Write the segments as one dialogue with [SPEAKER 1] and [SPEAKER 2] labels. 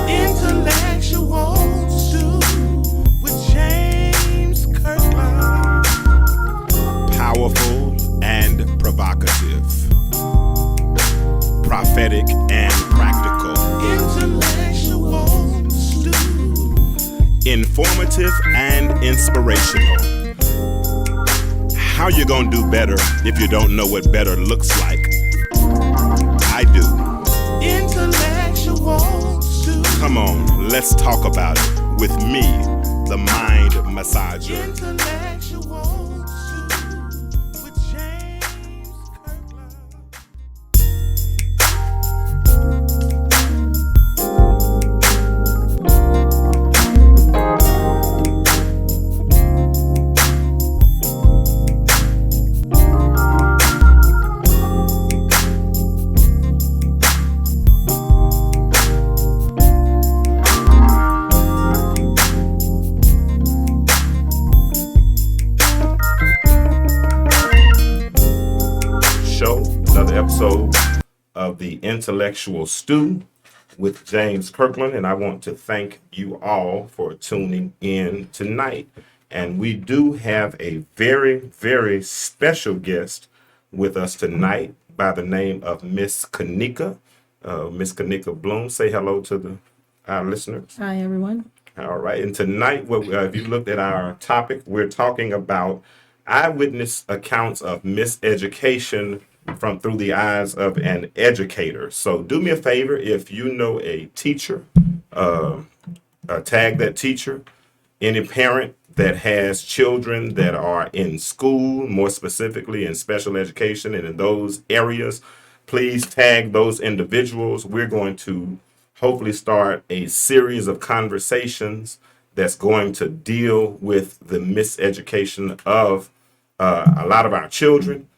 [SPEAKER 1] Intellectual Stew with James Kirklin.
[SPEAKER 2] Powerful and provocative, prophetic and practical,
[SPEAKER 1] Intellectual Stew.
[SPEAKER 2] informative and inspirational. How you gonna do better if you don't know what better looks like? I do.
[SPEAKER 1] Intellectual Stew.
[SPEAKER 2] Come on, let's talk about it with me, the mind massager.
[SPEAKER 1] Intellectual Stew with James Kirklin.
[SPEAKER 2] Another episode of the Intellectual Stew with James Kirklin, and I want to thank you all for tuning in tonight. And we do have a very, very special guest with us tonight by the name of Miss Kanika Blooms. Say hello to our listeners.
[SPEAKER 3] Hi, everyone.
[SPEAKER 2] All right, and tonight, if you looked at our topic, we're talking about eyewitness accounts of miseducation from through the eyes of an educator. So do me a favor, if you know a teacher, tag that teacher, any parent that has children that are in school, more specifically in special education and in those areas, please tag those individuals. We're going to hopefully start a series of conversations that's going to deal with the miseducation of a lot of our children.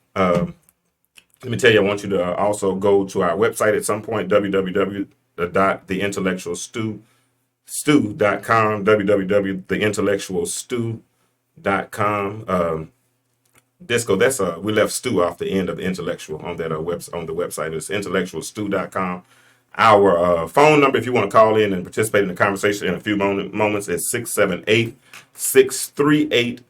[SPEAKER 2] Let me tell you, I want you to also go to our website at some point, www.theintellectualstew.com, www.theintellectualstew.com. Disco, we left stew off the end of the intellectual on that on the website. It's intellectualstew.com. Our phone number, if you want to call in and participate in the conversation in a few moments, is 678-638-6626,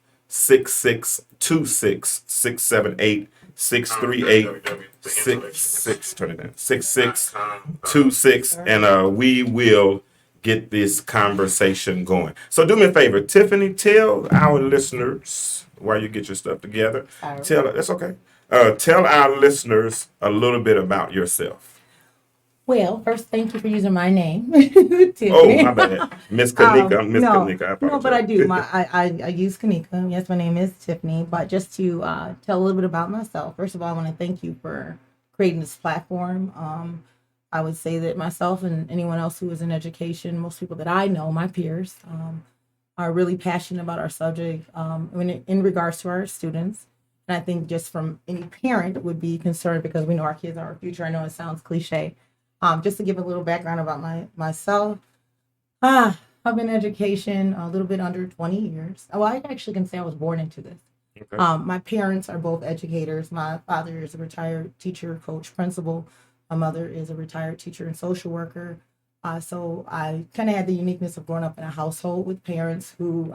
[SPEAKER 2] 678-6626, and we will get this conversation going. So do me a favor, Tiffany, tell our listeners, while you get your stuff together, that's okay. Tell our listeners a little bit about yourself.
[SPEAKER 3] Well, first, thank you for using my name, Tiffany.
[SPEAKER 2] Oh, my bad. Miss Kanika.
[SPEAKER 3] Kanika,
[SPEAKER 2] I apologize.
[SPEAKER 3] No, but I do. I use Kanika. Yes, my name is Tiffany. But just to tell a little bit about myself, first of all, I want to thank you for creating this platform. I would say that myself and anyone else who is in education, most people that I know, my peers, are really passionate about our subject in regards to our students. And I think just from any parent would be concerned because we know our kids are our future. I know it sounds cliche. Just to give a little background about myself, I've been in education a little bit under 20 years. Well, I actually can say I was born into this. Okay. My parents are both educators. My father is a retired teacher, coach, principal. My mother is a retired teacher and social worker. So I kind of had the uniqueness of growing up in a household with parents who,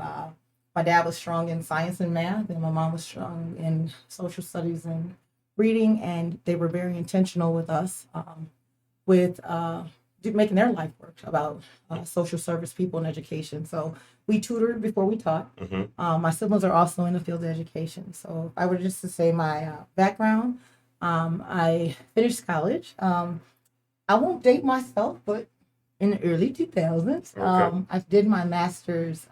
[SPEAKER 3] my dad was strong in science and math, and my mom was strong in social studies and reading, and they were very intentional with us. With making their life work about social service people in education. So we tutored before we taught. Mm-hmm. My siblings are also in the field of education. So if I were just to say my background, I finished college. I won't date myself, but in the early 2000s. Okay. I did my master's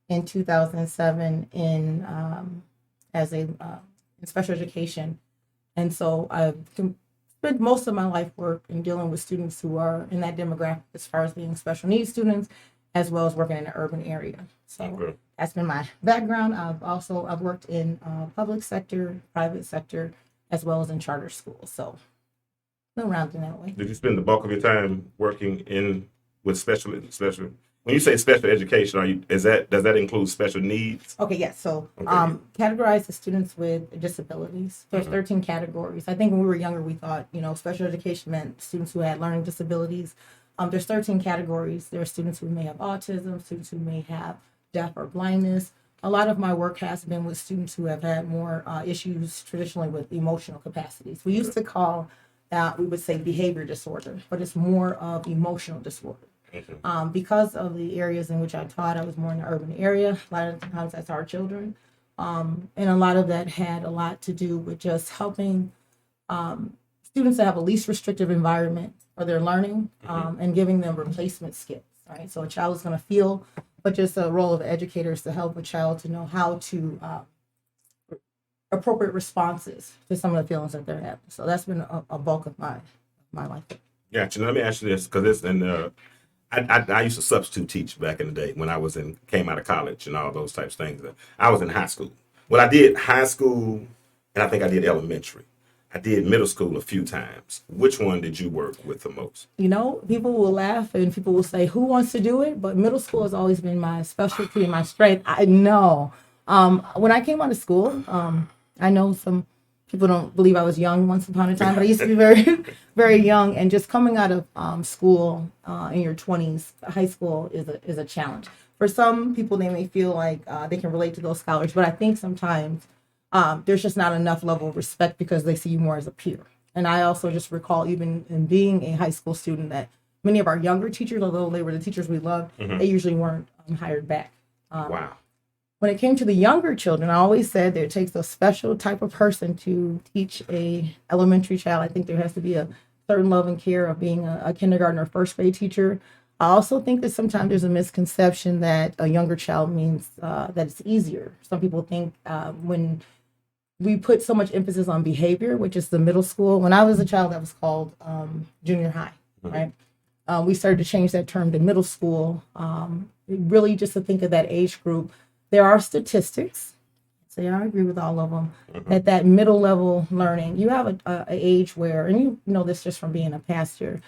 [SPEAKER 3] in 2007 in special education. And so I've spent most of my life work in dealing with students who are in that demographic as far as being special needs students, as well as working in the urban area. So that's been my background. I've worked in public sector, private sector, as well as in charter schools. So around in that way.
[SPEAKER 2] Did you spend the bulk of your time working with special When you say special education, does that include special needs?
[SPEAKER 3] Okay, yes. So,
[SPEAKER 2] Okay.
[SPEAKER 3] categorize the students with disabilities. There's 13 categories. I think when we were younger, we thought, special education meant students who had learning disabilities. There's 13 categories. There are students who may have autism, students who may have deaf or blindness. A lot of my work has been with students who have had more issues traditionally with emotional capacities. We used to call that, we would say behavior disorder, but it's more of emotional disorder. Because of the areas in which I taught, I was more in the urban area. A lot of times that's our children. And a lot of that had a lot to do with just helping students that have a least restrictive environment for their learning and giving them replacement skills. Right. So a child is going to feel, but just a role of educators to help a child to know how to appropriate responses to some of the feelings that they're having. So that's been a bulk of my life.
[SPEAKER 2] Gotcha. Now, let me ask you this, because it's in I used to substitute teach back in the day when I came out of college and all those types of things. I was in high school. Well, I did high school, and I think I did elementary. I did middle school a few times. Which one did you work with the most?
[SPEAKER 3] People will laugh and people will say, "Who wants to do it?" But middle school has always been my specialty and my strength. I know. When I came out of school, I know some people don't believe I was young once upon a time, but I used to be very, very young. And just coming out of school in your 20s, high school is a challenge. For some people, they may feel like they can relate to those scholars, but I think sometimes there's just not enough level of respect because they see you more as a peer. And I also just recall, even in being a high school student, that many of our younger teachers, although they were the teachers we loved, they usually weren't hired back.
[SPEAKER 2] Wow.
[SPEAKER 3] When it came to the younger children, I always said that it takes a special type of person to teach a elementary child. I think there has to be a certain love and care of being a kindergarten or first grade teacher. I also think that sometimes there's a misconception that a younger child means that it's easier. Some people think when we put so much emphasis on behavior, which is the middle school. When I was a child, that was called junior high, right? We started to change that term to middle school, really just to think of that age group. There are statistics, so I agree with all of them, that middle level learning, you have a age where, and you know this just from being a pastor,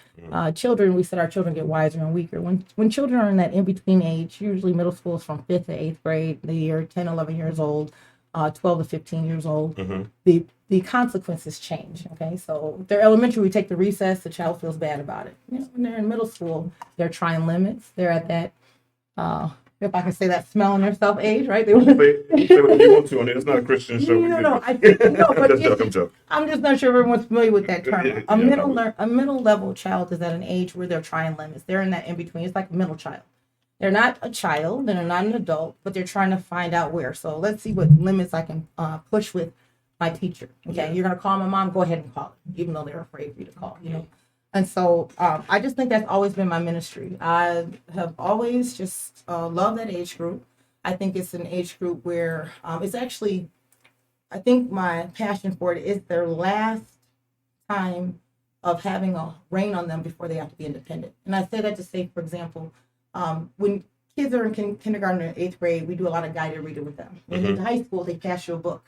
[SPEAKER 3] children, we said our children get wiser and weaker. When children are in that in-between age, usually middle school is from 5th to 8th grade, they're 10, 11 years old, 12 to 15 years old, the consequences change, okay? So they're elementary, we take the recess, the child feels bad about it. When they're in middle school, they're trying limits, they're at that, if I can say that, smelling herself age, right? They
[SPEAKER 2] Say what you want to on it. It's not a Christian show.
[SPEAKER 3] No, I think no, but
[SPEAKER 2] I'm joking.
[SPEAKER 3] I'm just not sure everyone's familiar with that term.
[SPEAKER 2] Yeah,
[SPEAKER 3] A middle level child is at an age where they're trying limits. They're in that in between. It's like a middle child. They're not a child, and they're not an adult, but they're trying to find out where. So let's see what limits I can push with my teacher. Okay, you're gonna call my mom. Go ahead and call it, even though they're afraid for you to call. And so I just think that's always been my ministry. I have always just loved that age group. I think it's an age group where it's actually, I think my passion for it is their last time of having a reign on them before they have to be independent. And I say that to say, for example, when kids are in kindergarten or 8th grade, we do a lot of guided reading with them. When they get to high school, they pass you a book.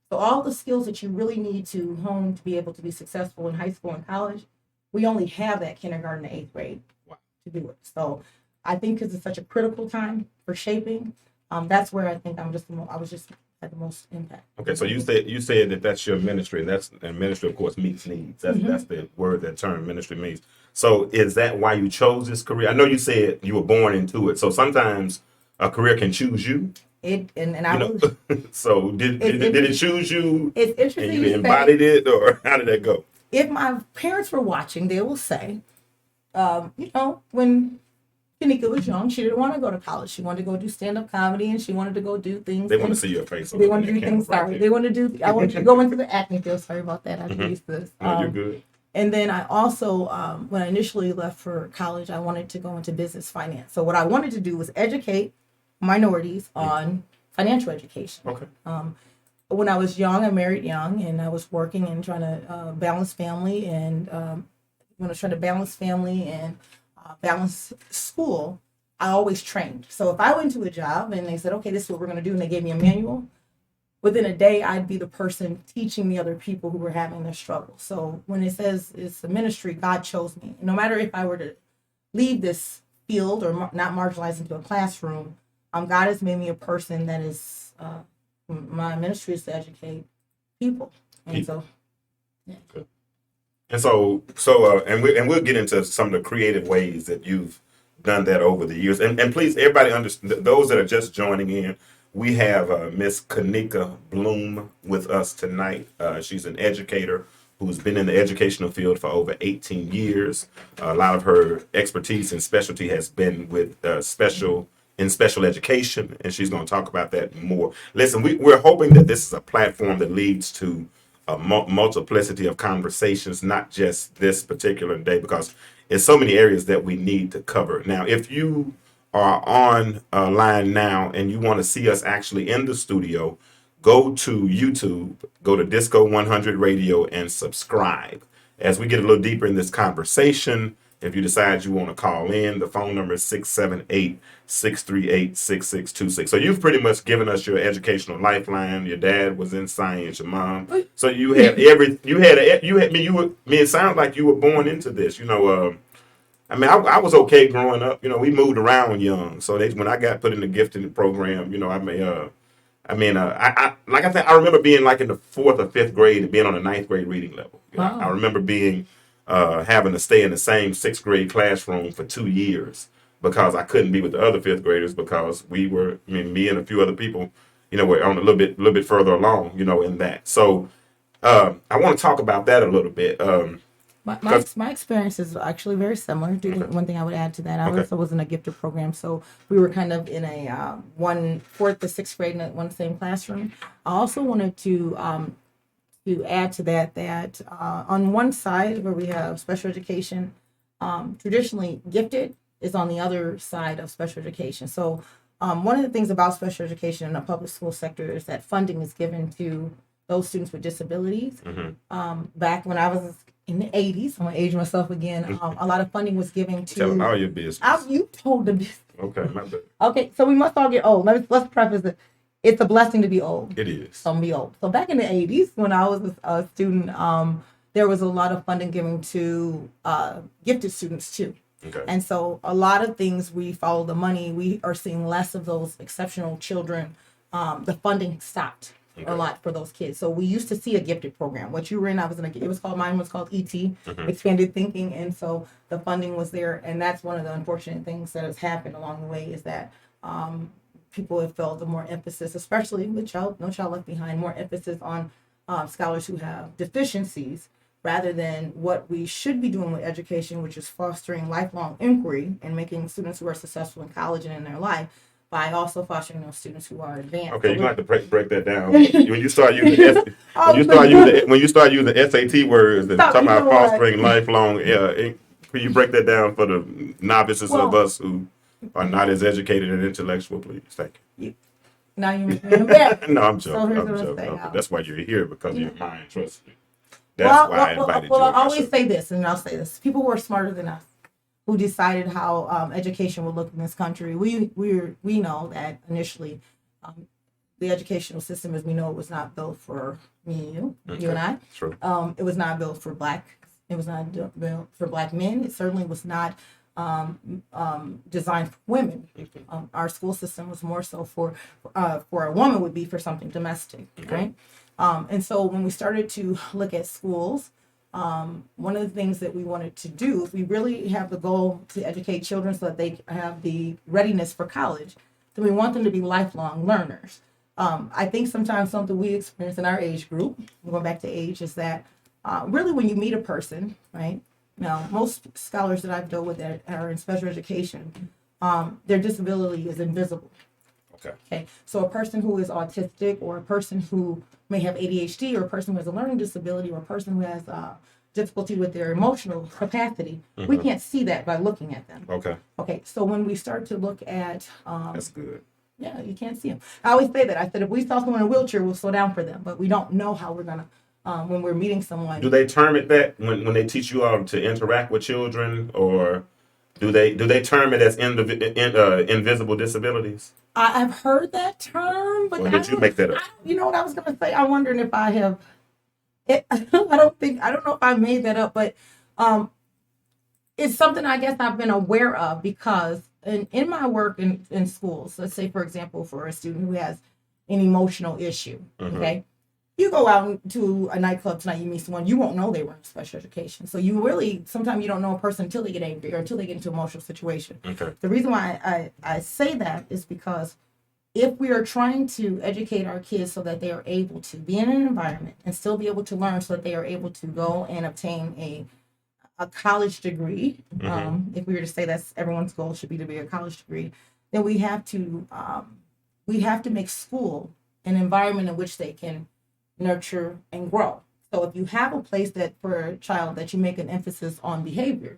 [SPEAKER 3] So all the skills that you really need to hone to be able to be successful in high school and college, we only have that kindergarten to 8th grade to do it. So I think because it's such a critical time for shaping, that's where I think I was just had the most impact.
[SPEAKER 2] Okay, so you said that that's your ministry, and ministry, of course, meets needs. That's the word, that term ministry means. So is that why you chose this career? I know you said you were born into it. So sometimes a career can choose you. So did it choose you?
[SPEAKER 3] It's interesting.
[SPEAKER 2] And you embodied it, or how did that go?
[SPEAKER 3] If my parents were watching, they will say, when Kanika was young, she didn't want to go to college. She wanted to go do stand-up comedy, and she wanted to go do things.
[SPEAKER 2] They want to see your face.
[SPEAKER 3] They want to do things. Sorry, they want to do. I wanted to go into the acting field. Sorry about that. I used this.
[SPEAKER 2] No, you're good.
[SPEAKER 3] And then I also, when I initially left for college, I wanted to go into business finance. So what I wanted to do was educate minorities on financial education.
[SPEAKER 2] Okay.
[SPEAKER 3] When I was young, I married young, and I was working and trying to balance family. And when I was trying to balance family and balance school, I always trained. So if I went to a job and they said, okay, this is what we're going to do, and they gave me a manual, within a day, I'd be the person teaching the other people who were having their struggle. So when it says it's a ministry, God chose me. No matter if I were to leave this field or not marginalized into a classroom, God has made me a person that is, my ministry is to educate people. And so, yeah.
[SPEAKER 2] Good. And we'll get into some of the creative ways that you've done that over the years. And please, everybody understand, those that are just joining in, we have Miss Kanika Bloom with us tonight. She's an educator who's been in the educational field for over 18 years. A lot of her expertise and specialty has been with special education, and she's going to talk about that more. Listen, we're hoping that this is a platform that leads to a multiplicity of conversations, not just this particular day, because there's so many areas that we need to cover. Now, if you are on line now and you want to see us actually in the studio, go to YouTube, go to Disco 100 Radio and subscribe. As we get a little deeper in this conversation, if you decide you want to call in, the phone number is 678-638-6626. So you've pretty much given us your educational lifeline. Your dad was in science, your mom. So you had it sounds like you were born into this, I was okay growing up. We moved around young. So when I got put in the gifted program, I remember being like in the 4th or 5th grade and being on the 9th grade reading level.
[SPEAKER 3] Wow.
[SPEAKER 2] I remember being having to stay in the same 6th grade classroom for 2 years because I couldn't be with the other 5th graders because me and a few other people, were on a little bit further along, in that. So I want to talk about that a little bit.
[SPEAKER 3] My experience is actually very similar. One thing I would add to that, I also was in a gifted program, so we were kind of in a 4th to 6th grade in one same classroom. I also wanted to add to that on one side where we have special education, traditionally gifted is on the other side of special education. So one of the things about special education in the public school sector is that funding is given to those students with disabilities.
[SPEAKER 2] Mm-hmm.
[SPEAKER 3] Back when I was in the 80s, I'm going to age myself again, a lot of funding was given to...
[SPEAKER 2] Tell them all your business.
[SPEAKER 3] You told the business.
[SPEAKER 2] Okay, my bad.
[SPEAKER 3] Okay, so we must all get old. Let's preface it. It's a blessing to be old.
[SPEAKER 2] It is.
[SPEAKER 3] Some be old. So back in the 80s, when I was a student, there was a lot of funding given to gifted students too.
[SPEAKER 2] Okay.
[SPEAKER 3] And so a lot of things, we follow the money. We are seeing less of those exceptional children. The funding stopped a lot for those kids. So we used to see a gifted program. What you were in, mine was called ET, Expanded Thinking. And so the funding was there. And that's one of the unfortunate things that has happened along the way is that people have felt the more emphasis, especially with No Child Left Behind, more emphasis on scholars who have deficiencies rather than what we should be doing with education, which is fostering lifelong inquiry and making students who are successful in college and in their life by also fostering those students who are advanced.
[SPEAKER 2] Okay, you're gonna have to break that down. When you start using SAT words and talking about fostering lifelong, can you break that down for the novices of us who are not as educated and intellectual, please? Thank you.
[SPEAKER 3] Now you make me embarrassed.
[SPEAKER 2] No, I'm joking.
[SPEAKER 3] So
[SPEAKER 2] I'm joking. Okay. That's why you're here, because of your mind. Trust me. That's why I invited you.
[SPEAKER 3] Well, I always say this, and I'll say this: people who are smarter than us, who decided how education would look in this country. We know that initially, the educational system, as we know, it was not built for me and you, you and I.
[SPEAKER 2] True.
[SPEAKER 3] It was not built for black. It was not built for black men. It certainly was not designed for women. Our school system was more so for a woman would be for something domestic, right? And so when we started to look at schools, one of the things that we wanted to do, if we really have the goal to educate children so that they have the readiness for college, then we want them to be lifelong learners. I think sometimes something we experience in our age group, going back to age, is that really when you meet a person, right? Now, most scholars that I've dealt with that are in special education, their disability is invisible. Okay. So a person who is autistic, or a person who may have ADHD, or a person who has a learning disability, or a person who has difficulty with their emotional capacity, we can't see that by looking at them. Okay. So when we start to look at...
[SPEAKER 2] that's good.
[SPEAKER 3] Yeah, you can't see them. I always say that. I said, if we saw someone in a wheelchair, we'll slow down for them. But we don't know how we're going to, when we're meeting someone.
[SPEAKER 2] Do they term it that when they teach you how to interact with children, or do they term it as invisible disabilities?
[SPEAKER 3] I've heard that term, but
[SPEAKER 2] or did you make that up?
[SPEAKER 3] You know what I was going to say? I'm wondering if I have. I don't know if I made that up, but it's something I guess I've been aware of because in my work in schools, let's say, for example, for a student who has an emotional issue, okay? You go out to a nightclub tonight, you meet someone, you won't know they were in special education. So you really, sometimes you don't know a person until they get angry or until they get into an emotional situation.
[SPEAKER 2] Okay.
[SPEAKER 3] The reason why I say that is because if we are trying to educate our kids so that they are able to be in an environment and still be able to learn so that they are able to go and obtain a college degree, if we were to say that's everyone's goal should be to be a college degree, then we have to make school an environment in which they can nurture and grow. So if you have a place that for a child that you make an emphasis on behavior,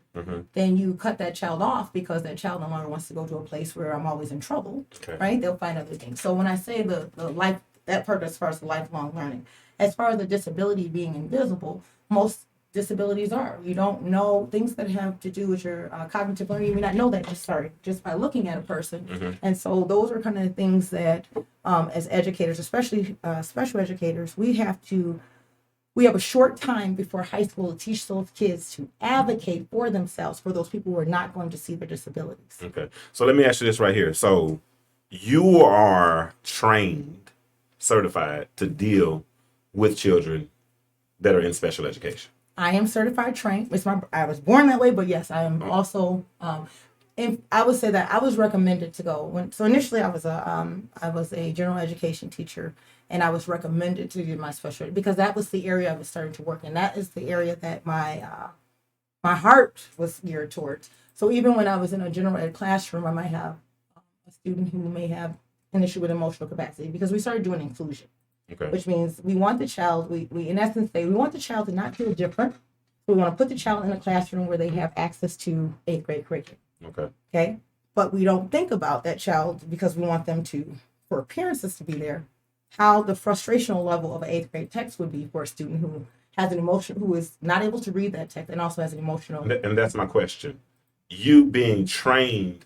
[SPEAKER 3] then you cut that child off because that child no longer wants to go to a place where I'm always in trouble, right? They'll find other things. So when I say the life, that part as far as the lifelong learning, as far as the disability being invisible, most disabilities are. You don't know things that have to do with your cognitive learning. You may not know that just by looking at a person. And so those are kind of the things that as educators, especially special educators, we have a short time before high school to teach those kids to advocate for themselves, for those people who are not going to see their disabilities.
[SPEAKER 2] Okay. So let me ask you this right here. So you are trained, certified to deal with children that are in special education.
[SPEAKER 3] I am certified trained. I was born that way, but yes, I am also. And I would say that I was recommended to go. So initially, I was a general education teacher, and I was recommended to do my special because that was the area I was starting to work in. That is the area that my heart was geared towards. So even when I was in a general ed classroom, I might have a student who may have an issue with emotional capacity because we started doing inclusion.
[SPEAKER 2] Okay.
[SPEAKER 3] Which means we want the child, we in essence say we want the child to not feel different. We want to put the child in a classroom where they have access to 8th grade curriculum. Okay. But we don't think about that child because we want them to, for appearances to be there, how the frustrational level of an 8th grade text would be for a student who has an emotion, who is not able to read that text and also has an emotional.
[SPEAKER 2] And that's my question. You being trained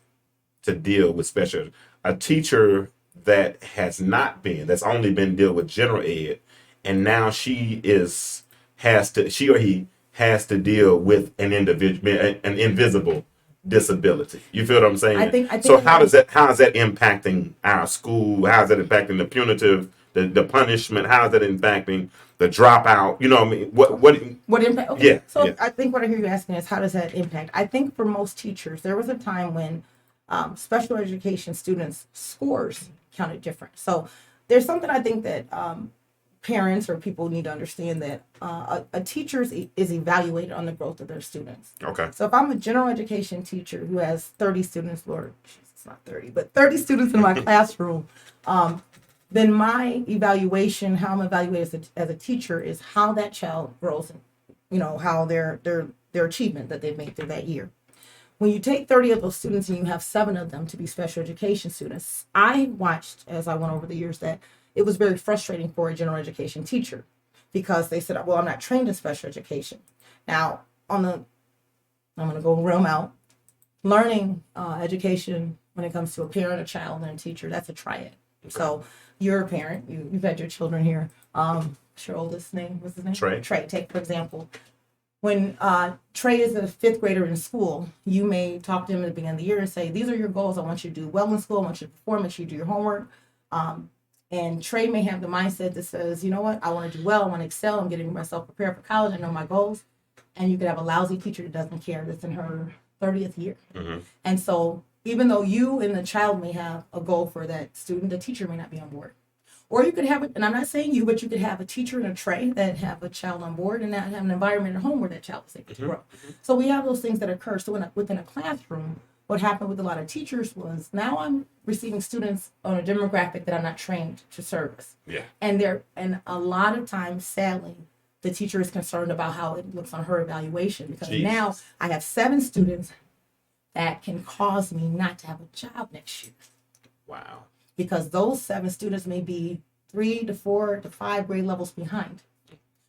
[SPEAKER 2] to deal with special, a teacher that has not been, that's only been deal with general ed, and now she or he has to deal with an individual, an invisible disability. You feel what I'm saying?
[SPEAKER 3] I think
[SPEAKER 2] so how is that impacting our school? How is that impacting the punitive, the punishment? How is that impacting the dropout? You know what I mean? What
[SPEAKER 3] impact? Okay.
[SPEAKER 2] Yeah.
[SPEAKER 3] So
[SPEAKER 2] yeah.
[SPEAKER 3] I think what I hear you asking is how does that impact? I think for most teachers, there was a time when special education students' scores counted different. So there's something I think that parents or people need to understand that a teacher is evaluated on the growth of their students.
[SPEAKER 2] Okay.
[SPEAKER 3] So if I'm a general education teacher who has 30 students, Lord, it's not 30, but 30 students in my classroom, then my evaluation, how I'm evaluated as a teacher, is how that child grows, and how their achievement that they've made through that year. When you take 30 of those students and you have 7 of them to be special education students, I watched as I went over the years that it was very frustrating for a general education teacher because they said, well, I'm not trained in special education. Now, I'm going to go realm out. Learning education when it comes to a parent, a child, and a teacher, that's a triad. Okay. So you're a parent. You've had your children here. What's your oldest name? What's his name?
[SPEAKER 2] Trey.
[SPEAKER 3] Take, for example. When Trey is a 5th grader in school, you may talk to him at the beginning of the year and say, these are your goals. I want you to do well in school. I want you to perform. Make sure you do your homework. And Trey may have the mindset that says, you know what? I want to do well. I want to excel. I'm getting myself prepared for college. I know my goals. And you could have a lousy teacher that doesn't care, that's in her 30th year. Mm-hmm. And so even though you and the child may have a goal for that student, the teacher may not be on board. Or you could have, and I'm not saying you, but you could have a teacher and a Trey that have a child on board and not have an environment at home where that child is able to grow. Mm-hmm. So we have those things that occur. So within a classroom, what happened with a lot of teachers was now I'm receiving students on a demographic that I'm not trained to service.
[SPEAKER 2] Yeah.
[SPEAKER 3] And a lot of times, sadly, the teacher is concerned about how it looks on her evaluation because now I have 7 students that can cause me not to have a job next year.
[SPEAKER 2] Wow.
[SPEAKER 3] Because those 7 students may be 3 to 4 to 5 grade levels behind.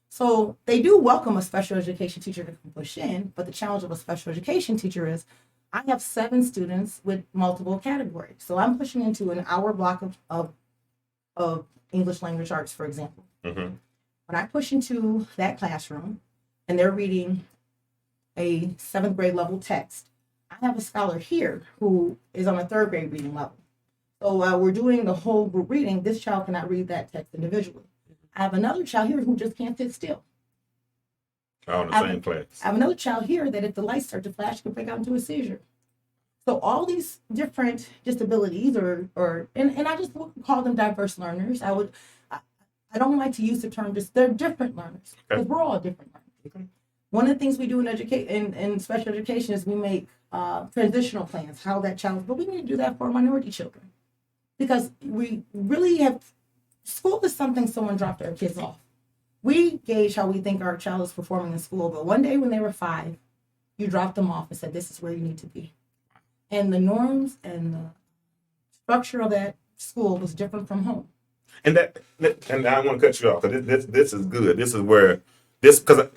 [SPEAKER 3] So they do welcome a special education teacher to push in, but the challenge of a special education teacher is I have 7 students with multiple categories. So I'm pushing into an hour block of English language arts, for example. Mm-hmm. When I push into that classroom and they're reading a 7th grade level text. I have a scholar here who is on a 3rd grade reading level. So while we're doing the whole group reading, this child cannot read that text individually. I have another child here who just can't sit still.
[SPEAKER 2] All in the same class.
[SPEAKER 3] I have another child here that if the lights start to flash, can break out into a seizure. So all these different disabilities, and I just would call them diverse learners. I don't like to use the term they're different learners because we're all different learners.
[SPEAKER 2] Okay.
[SPEAKER 3] One of the things we do in special education is we make transitional plans, how that child, but we need to do that for minority children because we really have, school is something someone dropped their kids off. We gauge how we think our child is performing in school, but one day when they were 5, you dropped them off and said, this is where you need to be. And the norms and the structure of that school was different from home.
[SPEAKER 2] And and I want to cut you off because this is good. This is where because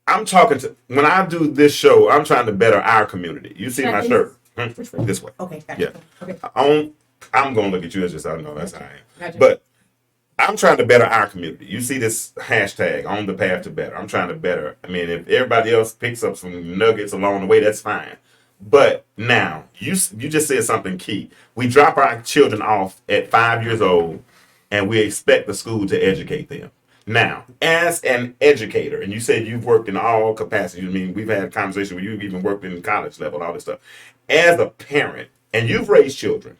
[SPEAKER 2] I'm talking to, when I do this show, I'm trying to better our community. You see my shirt this way.
[SPEAKER 3] Okay, gotcha.
[SPEAKER 2] Yeah.
[SPEAKER 3] Okay.
[SPEAKER 2] I'm going to look at you as just I know that's how I am.
[SPEAKER 3] Gotcha.
[SPEAKER 2] But I'm trying to better our community. You see this hashtag on the path to better. I'm trying to better. I mean, if everybody else picks up some nuggets along the way, that's fine. But now you just said something key. We drop our children off at 5 years old, and we expect the school to educate them. Now, as an educator, and you said you've worked in all capacities. I mean, we've had a conversation where you've even worked in college level, all this stuff. As a parent, and you've raised children,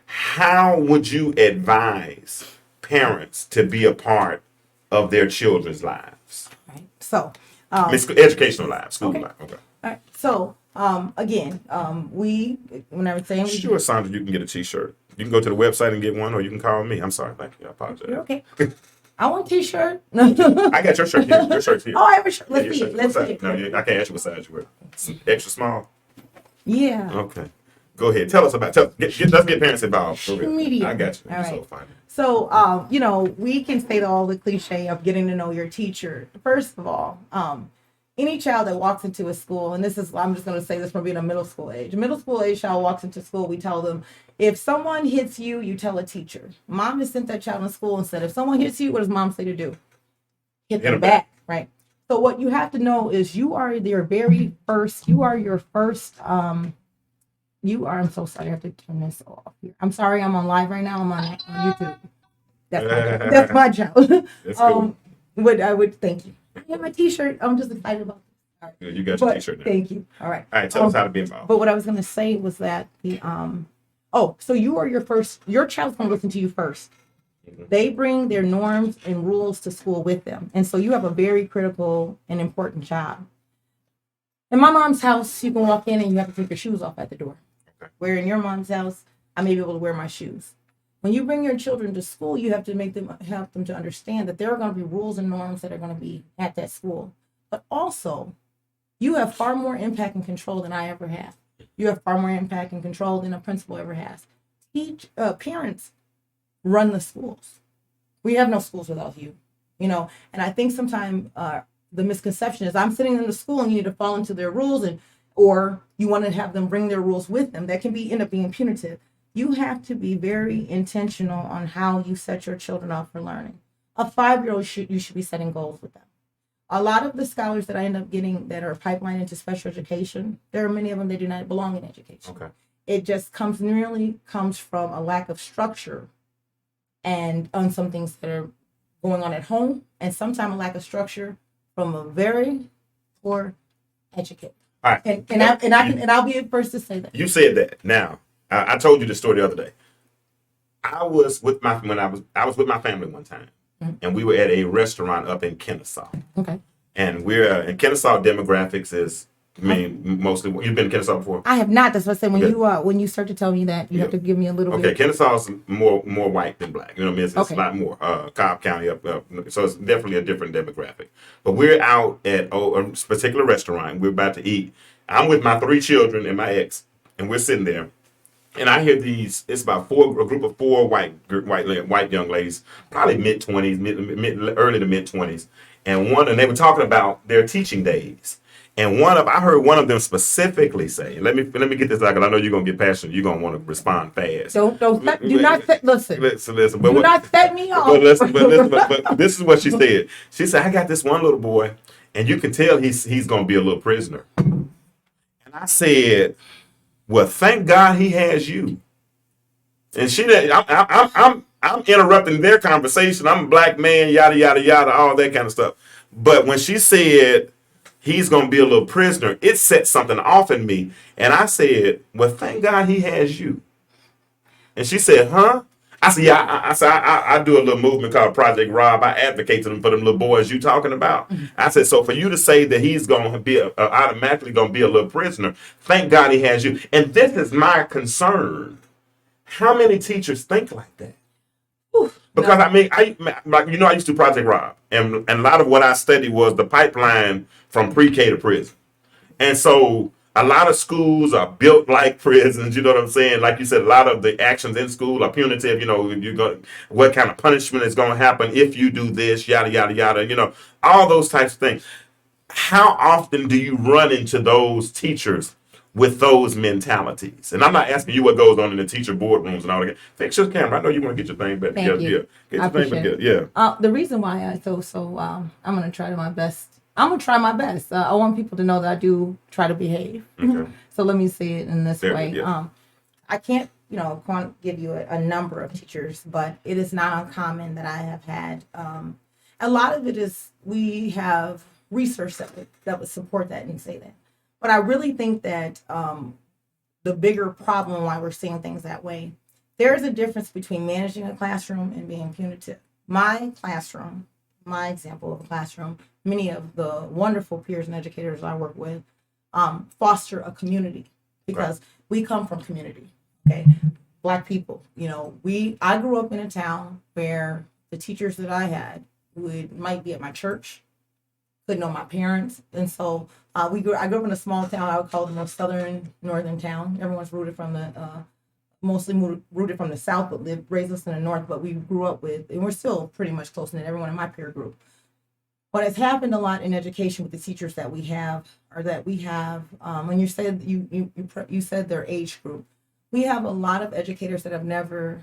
[SPEAKER 2] how would you advise parents to be a part of their children's lives?
[SPEAKER 3] Right. So,
[SPEAKER 2] educational lives, school life. Okay.
[SPEAKER 3] All right. So, again, when I was saying,
[SPEAKER 2] Sure, Sandra, you can get a T-shirt. You can go to the website and get one, or you can call me. I'm sorry, thank you. I apologize.
[SPEAKER 3] You're okay. I want a T-shirt.
[SPEAKER 2] I got your shirt here. Your shirt's here.
[SPEAKER 3] Oh, I have a shirt.
[SPEAKER 2] Yeah,
[SPEAKER 3] Let's
[SPEAKER 2] your
[SPEAKER 3] see.
[SPEAKER 2] shirt.
[SPEAKER 3] Let's
[SPEAKER 2] What
[SPEAKER 3] see.
[SPEAKER 2] size? No, I can't ask you what size you wear. It's extra small.
[SPEAKER 3] Yeah.
[SPEAKER 2] Okay. Go ahead. Tell us about. Let's get parents involved. For real.
[SPEAKER 3] Medium.
[SPEAKER 2] I got you.
[SPEAKER 3] All
[SPEAKER 2] You're
[SPEAKER 3] right.
[SPEAKER 2] so funny.
[SPEAKER 3] So, we can say all the cliche of getting to know your teacher. First of all, any child that walks into a school, and I'm just going to say this from being a middle school age. A middle school age child walks into school, we tell them, if someone hits you, you tell a teacher. Mom has sent that child to school and said, if someone hits you, what does mom say to do? Hit them back, right? So what you have to know is I'm so sorry, I have to turn this off here. I'm sorry, I'm on live right now. I'm on YouTube. That's my child.
[SPEAKER 2] That's cool.
[SPEAKER 3] I would thank you. I have my T-shirt. I'm just excited about this.
[SPEAKER 2] Good. You got your T-shirt now.
[SPEAKER 3] Thank you. All right.
[SPEAKER 2] All right. Tell us how to be involved.
[SPEAKER 3] But what I was going to say was that so you are your child's going to listen to you first. They bring their norms and rules to school with them. And so you have a very critical and important job. In my mom's house, you can walk in and you have to take your shoes off at the door.
[SPEAKER 2] Okay.
[SPEAKER 3] Where in your mom's house, I may be able to wear my shoes. When you bring your children to school, you have to help them to understand that there are going to be rules and norms that are going to be at that school. But also, you have far more impact and control than I ever have. You have far more impact and control than a principal ever has. Parents run the schools. We have no schools without you, and I think sometimes the misconception is I'm sitting in the school and you need to fall into their rules, or you want to have them bring their rules with them. That can end up being punitive. You have to be very intentional on how you set your children up for learning. A 5-year-old you should be setting goals with them. A lot of the scholars that I end up getting that are pipelined into special education, there are many of them that do not belong in education.
[SPEAKER 2] Okay.
[SPEAKER 3] It just comes from a lack of structure and on some things that are going on at home, and sometimes a lack of structure from a very poor educator.
[SPEAKER 2] All right.
[SPEAKER 3] I'll be the first to say that.
[SPEAKER 2] You said that. Now, I told you the story the other day. I was with my family one time, and we were at a restaurant up in Kennesaw.
[SPEAKER 3] Okay.
[SPEAKER 2] And we're in Kennesaw. Demographics is mostly. You've been to Kennesaw before?
[SPEAKER 3] I have not. That's what I said. When you start to tell me that, you have to give me a little bit.
[SPEAKER 2] Okay, Kennesaw's more white than black. You know what I mean? It's
[SPEAKER 3] Okay.
[SPEAKER 2] a lot more. Cobb County up, so it's definitely a different demographic. But we're out at a particular restaurant. We're about to eat. I'm with my 3 children and my ex, and we're sitting there. And I hear these. It's about a group of 4 white young ladies, probably mid-20s, early to mid-20s, and they were talking about their teaching days. And I heard one of them specifically say, let me get this out because I know you're gonna get passionate. You're gonna want to respond fast. Listen. But
[SPEAKER 3] do not set me off.
[SPEAKER 2] But this is what she said. She said, I got this one little boy, and you can tell he's gonna be a little prisoner. And I said, well, thank God he has you. And I'm interrupting their conversation. I'm a black man, yada yada yada, all that kind of stuff. But when she said he's going to be a little prisoner, it set something off in me. And I said, well, thank God he has you. And she said, huh? I said, yeah, I do a little movement called Project Rob. I advocate to them for them little boys you talking about. I said, so for you to say that he's going to be automatically going to be a little prisoner, thank God he has you. And this is my concern. How many teachers think like that? Because I used to Project Rob, and a lot of what I studied was the pipeline from pre-K to prison. And so a lot of schools are built like prisons, you know what I'm saying? Like you said, a lot of the actions in school are punitive, what kind of punishment is going to happen if you do this, yada, yada, yada, all those types of things. How often do you run into those teachers with those mentalities? And I'm not asking you what goes on in the teacher boardrooms and all that. Fix your camera. I know you want to get your thing back together.
[SPEAKER 3] You.
[SPEAKER 2] Yeah. Get your thing back together. Yeah.
[SPEAKER 3] The reason why I'm going to try my best. I'm going to try my best. I want people to know that I do try to behave.
[SPEAKER 2] Okay.
[SPEAKER 3] So let me say it in this way.
[SPEAKER 2] Yeah.
[SPEAKER 3] I can't, give you a number of teachers, but it is not uncommon that I have had. A lot of it is we have research that would support that and say that. But I really think that the bigger problem why we're seeing things that way, there is a difference between managing a classroom and being punitive. My classroom, my example of a classroom, many of the wonderful peers and educators I work with foster a community because we come from community. Okay, Black people. I grew up in a town where the teachers that I had might be at my church, could know my parents, and so I grew up in a small town. I would call it the most northern town. Everyone's rooted from mostly rooted from the south, but raised us in the north. But we grew up with, and we're still pretty much close knit. Everyone in my peer group. What has happened a lot in education with the teachers that we have, when you said you said their age group, we have a lot of educators that have never,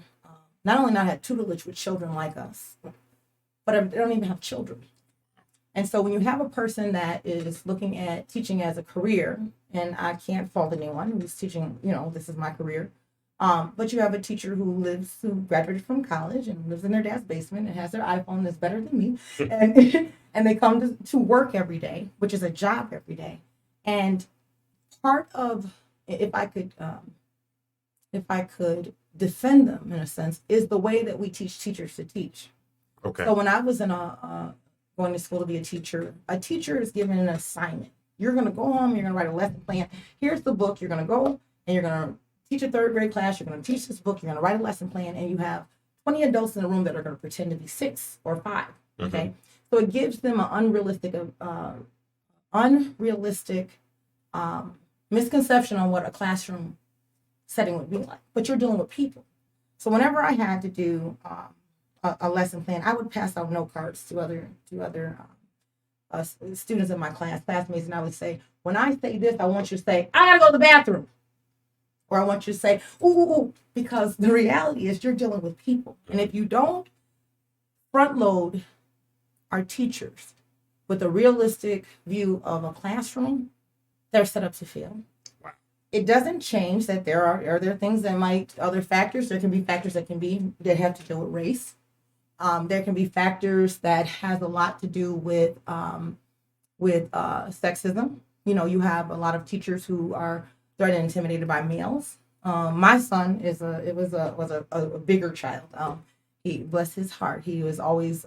[SPEAKER 3] not only not had tutelage with children like us, but they don't even have children. And so when you have a person that is looking at teaching as a career, and I can't fault anyone who's teaching, this is my career, but you have a teacher who graduated from college and lives in their dad's basement and has their iPhone that's better than me, and they come to work every day, which is a job every day. And part of, if I could defend them in a sense, is the way that we teach teachers to teach.
[SPEAKER 2] Okay.
[SPEAKER 3] So when I was going to school to be a teacher is given an assignment. You're going to go home, you're going to write a lesson plan. Here's the book. You're going to go and you're going to teach a third grade class. You're going to teach this book. You're going to write a lesson plan, and you have 20 adults in the room that are going to pretend to be 6 or 5. Okay. Mm-hmm. So it gives them an unrealistic misconception on what a classroom setting would be like. But you're dealing with people. So whenever I had to do a lesson plan, I would pass out note cards to other students in my classmates, and I would say, when I say this, I want you to say, I gotta go to the bathroom. Or I want you to say, ooh, because the reality is you're dealing with people. And if you don't front load our teachers with a realistic view of a classroom, they're set up to fail. Wow. It doesn't change that are there things that other factors, there can be factors that have to do with race. There can be factors that has a lot to do with sexism. You have a lot of teachers who are threatened and intimidated by males. My son was a bigger child. He, bless his heart, he was always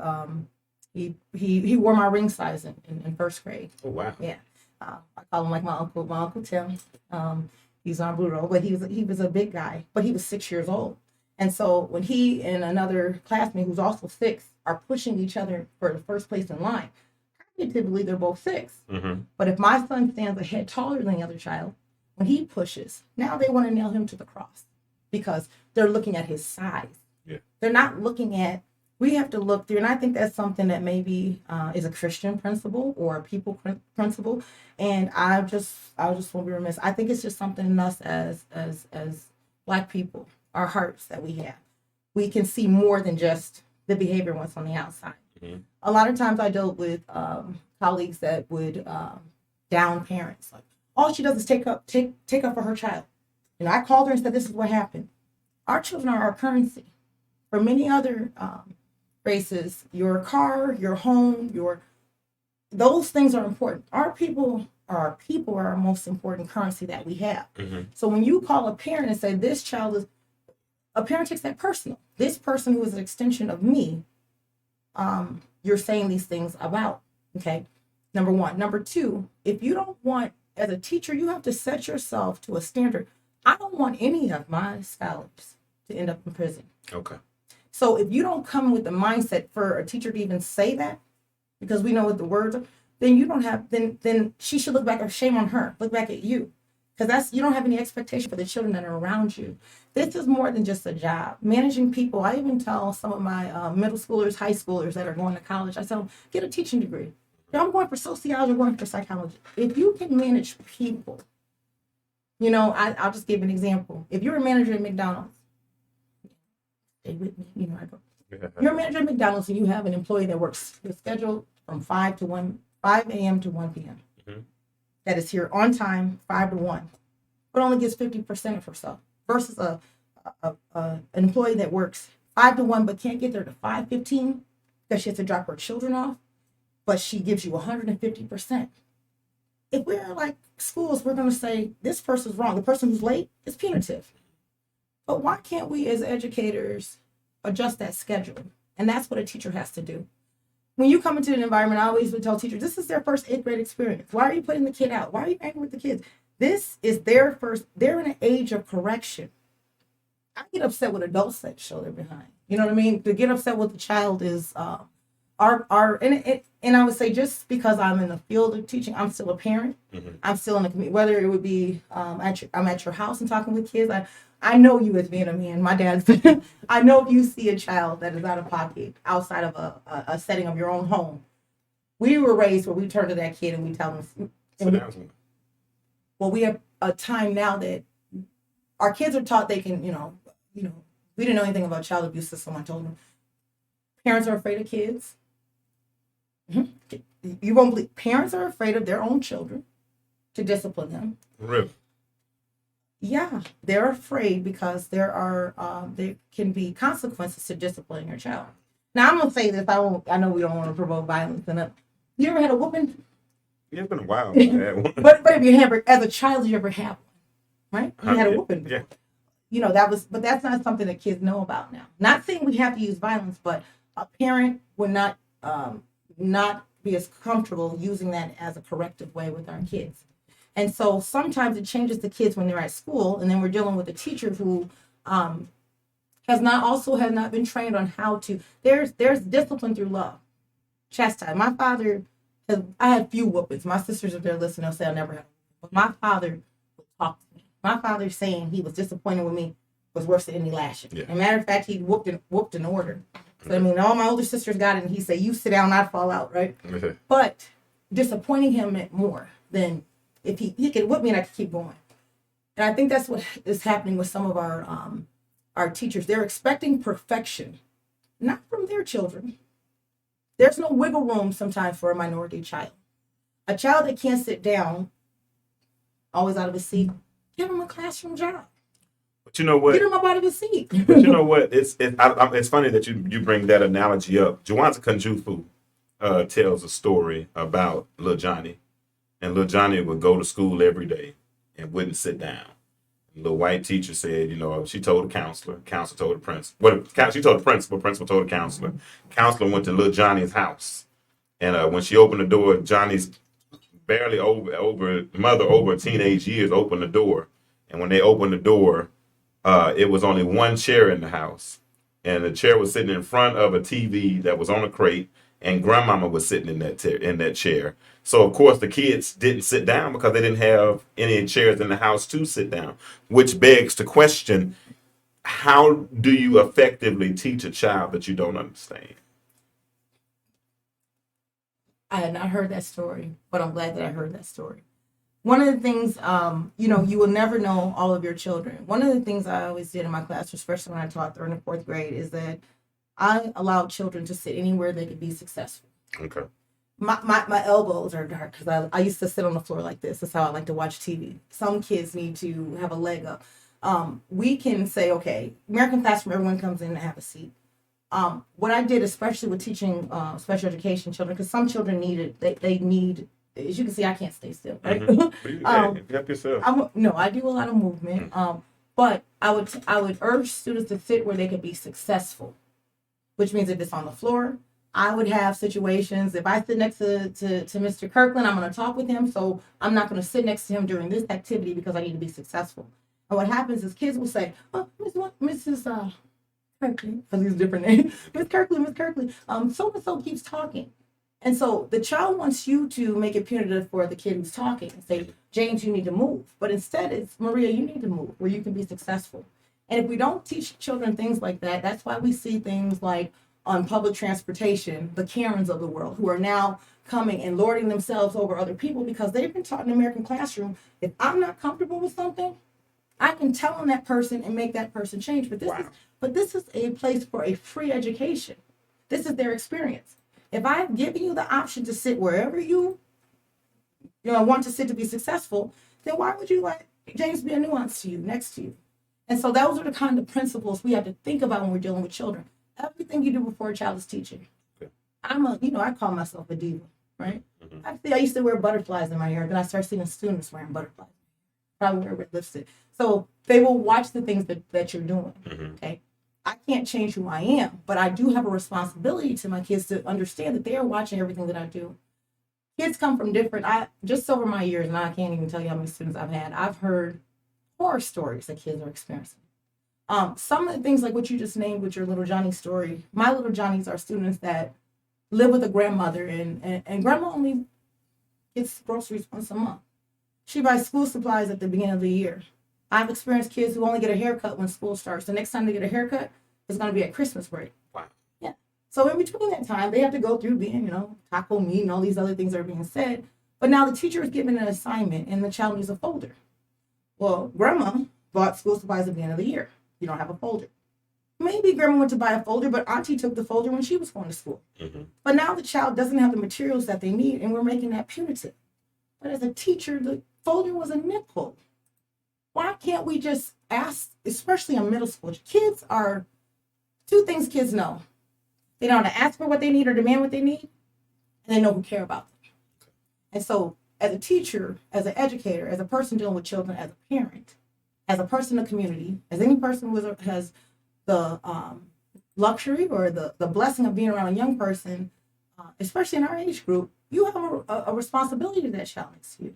[SPEAKER 3] he wore my ring size in first grade. Oh wow! Yeah, I call him like my uncle Tim. He's on Bruto, but he was a big guy, but he was 6 years old. And so when he and another classmate who's also 6 are pushing each other for the first place in line, typically they're both 6. Mm-hmm. But if my son stands a head taller than the other child, when he pushes, now they want to nail him to the cross because they're looking at his size. Yeah. They're not looking at we have to look through, and I think that's something that maybe is a Christian principle or a people principle. And I just won't be remiss. I think it's just something in us as Black people, our hearts that we have. We can see more than just the behavior what's on the outside.
[SPEAKER 2] Mhm.
[SPEAKER 3] A lot of times I dealt with colleagues that would down parents, like all she does is take up for her child. I called her and said, "This is what happened." Our children are our currency. For many other races, your car, your home, those things are important. Our people are our most important currency that we have.
[SPEAKER 2] Mhm.
[SPEAKER 3] So when you call a parent and say this child is, a parent takes that personal. This person who is an extension of me, you're saying these things about. Okay, number one. Number two, if you don't want, as a teacher, you have to set yourself to a standard. I don't want any of my scholars to end up in prison.
[SPEAKER 2] Okay.
[SPEAKER 3] So if you don't come with the mindset for a teacher to even say that, because we know what the words are, then you don't have, then she should look back, or shame on her, look back at you. Because you don't have any expectation for the children that are around you. This is more than just a job. Managing people, I even tell some of my middle schoolers, high schoolers that are going to college, I tell them, get a teaching degree. I'm going for sociology, I'm going for psychology. If you can manage people, I'll just give an example. If you're a manager at McDonald's, stay with me, I go. You're a manager at McDonald's and you have an employee that works the schedule from 5 a.m. to 1 p.m.
[SPEAKER 2] Mhm.
[SPEAKER 3] That is here on time, 5 to 1, but only gets 50% of herself, versus an employee that works 5 to 1 but can't get there to 5:15 because she has to drop her children off, but she gives you 150%. If we're like schools, we're going to say this person's wrong. The person who's late is punitive. But why can't we as educators adjust that schedule? And that's what a teacher has to do. When you come into an environment, I always would tell teachers, this is their first 8th grade experience. Why are you putting the kid out? Why are you angry with the kids? This is their first, they're in an age of correction. I get upset with adults that show their behind. You know what I mean? To get upset with the child is and I would say, just because I'm in the field of teaching, I'm still a parent.
[SPEAKER 2] Mhm.
[SPEAKER 3] I'm still in the community. Whether it would be I'm at your house and talking with kids. I know you as being a man. My dad's. I know if you see a child that is out of pocket outside of a setting of your own home. We were raised where we turn to that kid and we tell them. Well, we have a time now that our kids are taught they can, we didn't know anything about child abuse until someone told them. Parents are afraid of kids. Mm-hmm. You won't believe. Parents are afraid of their own children to discipline them.
[SPEAKER 2] Really?
[SPEAKER 3] Yeah, they're afraid because there can be consequences to disciplining your child. Now I'm gonna say this. I know we don't want to provoke violence. You ever had a whooping?
[SPEAKER 2] Yeah, it's been a while. I had one.
[SPEAKER 3] but if you ever, as a child, you ever had one, right? You had a whooping before.
[SPEAKER 2] Yeah.
[SPEAKER 3] But that's not something that kids know about now. Not saying we have to use violence, but a parent would not be as comfortable using that as a corrective way with our kids. And so sometimes it changes the kids when they're at school, and then we're dealing with a teacher who has not been trained on how to. There's discipline through love, chastise. My father, I had few whoopings. My sisters, if they're listening, they'll say I never had. But my father would talk to me. My father saying he was disappointed with me was worse than any lashing. Yeah. As a matter of fact, he whooped in order. So all my older sisters got it, and he said, "You sit down, I'd fall out." Right. Mm-hmm. But disappointing him meant more than if he could whip me and I could keep going. And I think that's what is happening with some of our teachers. They're expecting perfection, not from their children. There's no wiggle room sometimes for a minority child. A child that can't sit down, always out of his seat, give him a classroom job.
[SPEAKER 2] But you know what?
[SPEAKER 3] Get him up out of his seat.
[SPEAKER 2] But you know what? It's funny that you bring that analogy up. Jawanza Kanjufu tells a story about Lil Johnny. And Lil Johnny would go to school every day and wouldn't sit down. The white teacher said, she told the counselor told the principal. She told the principal told the counselor. Counselor went to Lil Johnny's house. And when she opened the door, Johnny's barely over a teenage years opened the door. And when they opened the door, it was only one chair in the house. And the chair was sitting in front of a TV that was on a crate. And grandmama was sitting in that chair. So, of course, the kids didn't sit down because they didn't have any chairs in the house to sit down, which begs to question, how do you effectively teach a child that you don't understand?
[SPEAKER 3] I had not heard that story, but I'm glad that I heard that story. One of the things, you will never know all of your children. One of the things I always did in my class, especially when I taught 3rd and 4th grade, is that I allowed children to sit anywhere they could be successful.
[SPEAKER 2] Okay.
[SPEAKER 3] My elbows are dark because I used to sit on the floor like this. That's how I like to watch TV. Some kids need to have a leg up. We can say, okay, American classroom, everyone comes in and have a seat. What I did, especially with teaching special education children, because some children need it, they need, as you can see, I can't stay still, right?
[SPEAKER 2] Help yourself.
[SPEAKER 3] I do a lot of movement, but I would urge students to sit where they could be successful, which means if it's on the floor, I would have situations, if I sit next to Mr. Kirklin, I'm going to talk with him, so I'm not going to sit next to him during this activity because I need to be successful. And what happens is kids will say, oh, Mrs. Kirklin, because he's a different name, Miss Kirklin, so-and-so keeps talking. And so the child wants you to make it punitive for the kid who's talking and say, James, you need to move. But instead it's, Maria, you need to move where you can be successful. And if we don't teach children things like that, that's why we see things like on public transportation, the Karens of the world, who are now coming and lording themselves over other people because they've been taught in the American classroom, if I'm not comfortable with something, I can tell on that person and make that person change. But this is a place for a free education. This is their experience. If I've given you the option to sit wherever you want to sit to be successful, then why would you let James be a nuance to you, next to you? And so those are the kind of principles we have to think about when we're dealing with children. Everything you do before a child is teaching. Okay. I call myself a diva, right? Mm-hmm. I used to wear butterflies in my hair, then I started seeing students wearing butterflies. Probably wear red lipstick. So they will watch the things that you're doing, okay? I can't change who I am, but I do have a responsibility to my kids to understand that they are watching everything that I do. Kids come from just over my years, and I can't even tell you how many students I've had. I've heard horror stories that kids are experiencing. Some of the things like what you just named with your little Johnny story, my little Johnnies are students that live with a grandmother, and grandma only gets groceries once a month. She buys school supplies at the beginning of the year. I've experienced kids who only get a haircut when school starts. The next time they get a haircut is going to be at Christmas break.
[SPEAKER 2] Wow.
[SPEAKER 3] Yeah. So in between that time, they have to go through being, taco meat and all these other things that are being said. But now the teacher is given an assignment and the child needs a folder. Well, grandma bought school supplies at the beginning of the year. You don't have a folder. Maybe grandma went to buy a folder, but auntie took the folder when she was going to school. Mm-hmm. But now the child doesn't have the materials that they need, and we're making that punitive. But as a teacher, the folder was a nickel. Why can't we just ask, especially in middle school? Kids are, two things kids know. They know how to ask for what they need or demand what they need, and they know who care about them. And so as a teacher, as an educator, as a person dealing with children, as a parent, as a person in the community, as any person who has the luxury or the blessing of being around a young person, especially in our age group, you have a responsibility to that child next to you.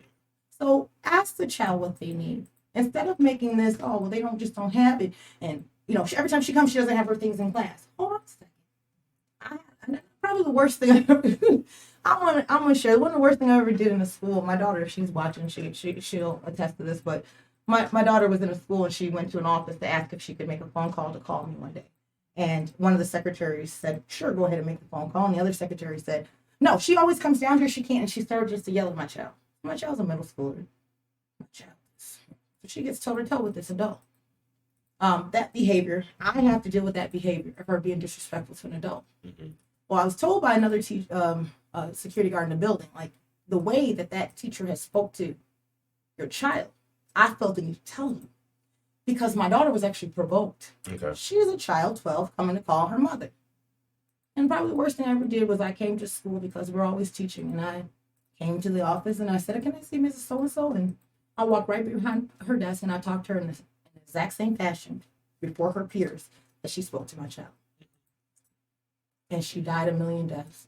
[SPEAKER 3] So ask the child what they need. Instead of making this, they don't have it. And, every time she comes, she doesn't have her things in class. Hold on a second. Probably the worst thing I ever did. I'm going to share. One of the worst thing I ever did in the school, my daughter, if she's watching, she'll attest to this, but my daughter was in a school and she went to an office to ask if she could make a phone call to call me one day. And one of the secretaries said, sure, go ahead and make the phone call. And the other secretary said, no, she always comes down here. She can't. And she started just to yell at my child. My child's a middle schooler. My child. So she gets toe to toe with this adult. That behavior, I have to deal with that behavior of her being disrespectful to an adult. Mm-hmm. Well, I was told by another security guard in the building, like the way that teacher has spoke to your child, I felt the need to tell you because my daughter was actually provoked. Okay. She was a child, 12, coming to call her mother. And probably the worst thing I ever did was I came to school because we're always teaching, and I came to the office and I said, can I see Mrs. So-and-so? And I walked right behind her desk and I talked to her in the exact same fashion before her peers that she spoke to my child. And she died a million deaths.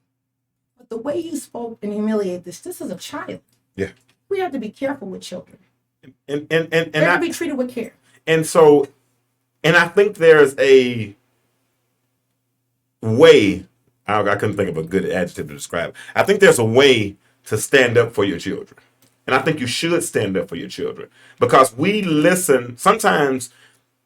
[SPEAKER 3] But the way you spoke and humiliate this is a child.
[SPEAKER 2] Yeah.
[SPEAKER 3] We have to be careful with children.
[SPEAKER 2] And
[SPEAKER 3] they have to be treated with care.
[SPEAKER 2] And so, and I think there's a way, I couldn't think of a good adjective to describe it. I think there's a way to stand up for your children. And I think you should stand up for your children because we listen. Sometimes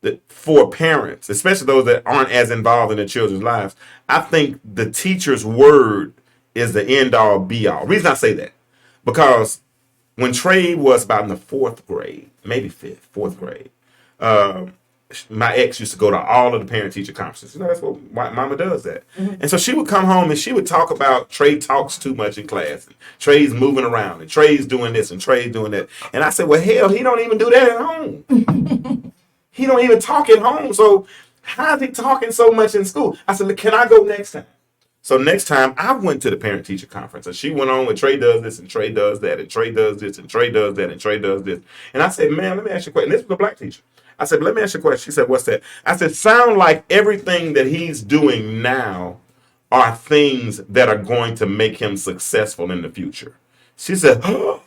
[SPEAKER 2] that for parents, especially those that aren't as involved in their children's lives, I think the teacher's word is the end all be all. Reason I say that, because when Trey was about in the fourth grade, maybe fourth grade, my ex used to go to all of the parent teacher conferences. You know, that's what mama does that. And so she would come home and she would talk about Trey talks too much in class. And Trey's moving around and Trey's doing this and Trey's doing that. And I said, well, hell, he don't even do that at home. He don't even talk at home. So how's he talking so much in school? I said, can I go next time? So next time I went to the parent teacher conference and she went on with Trey does this and Trey does that and Trey does this and Trey does that and Trey does this. And I said, man, let me ask you a question. This was a black teacher. I said, let me ask you a question. She said, what's that? I said, sound like everything that he's doing now are things that are going to make him successful in the future. She said, oh.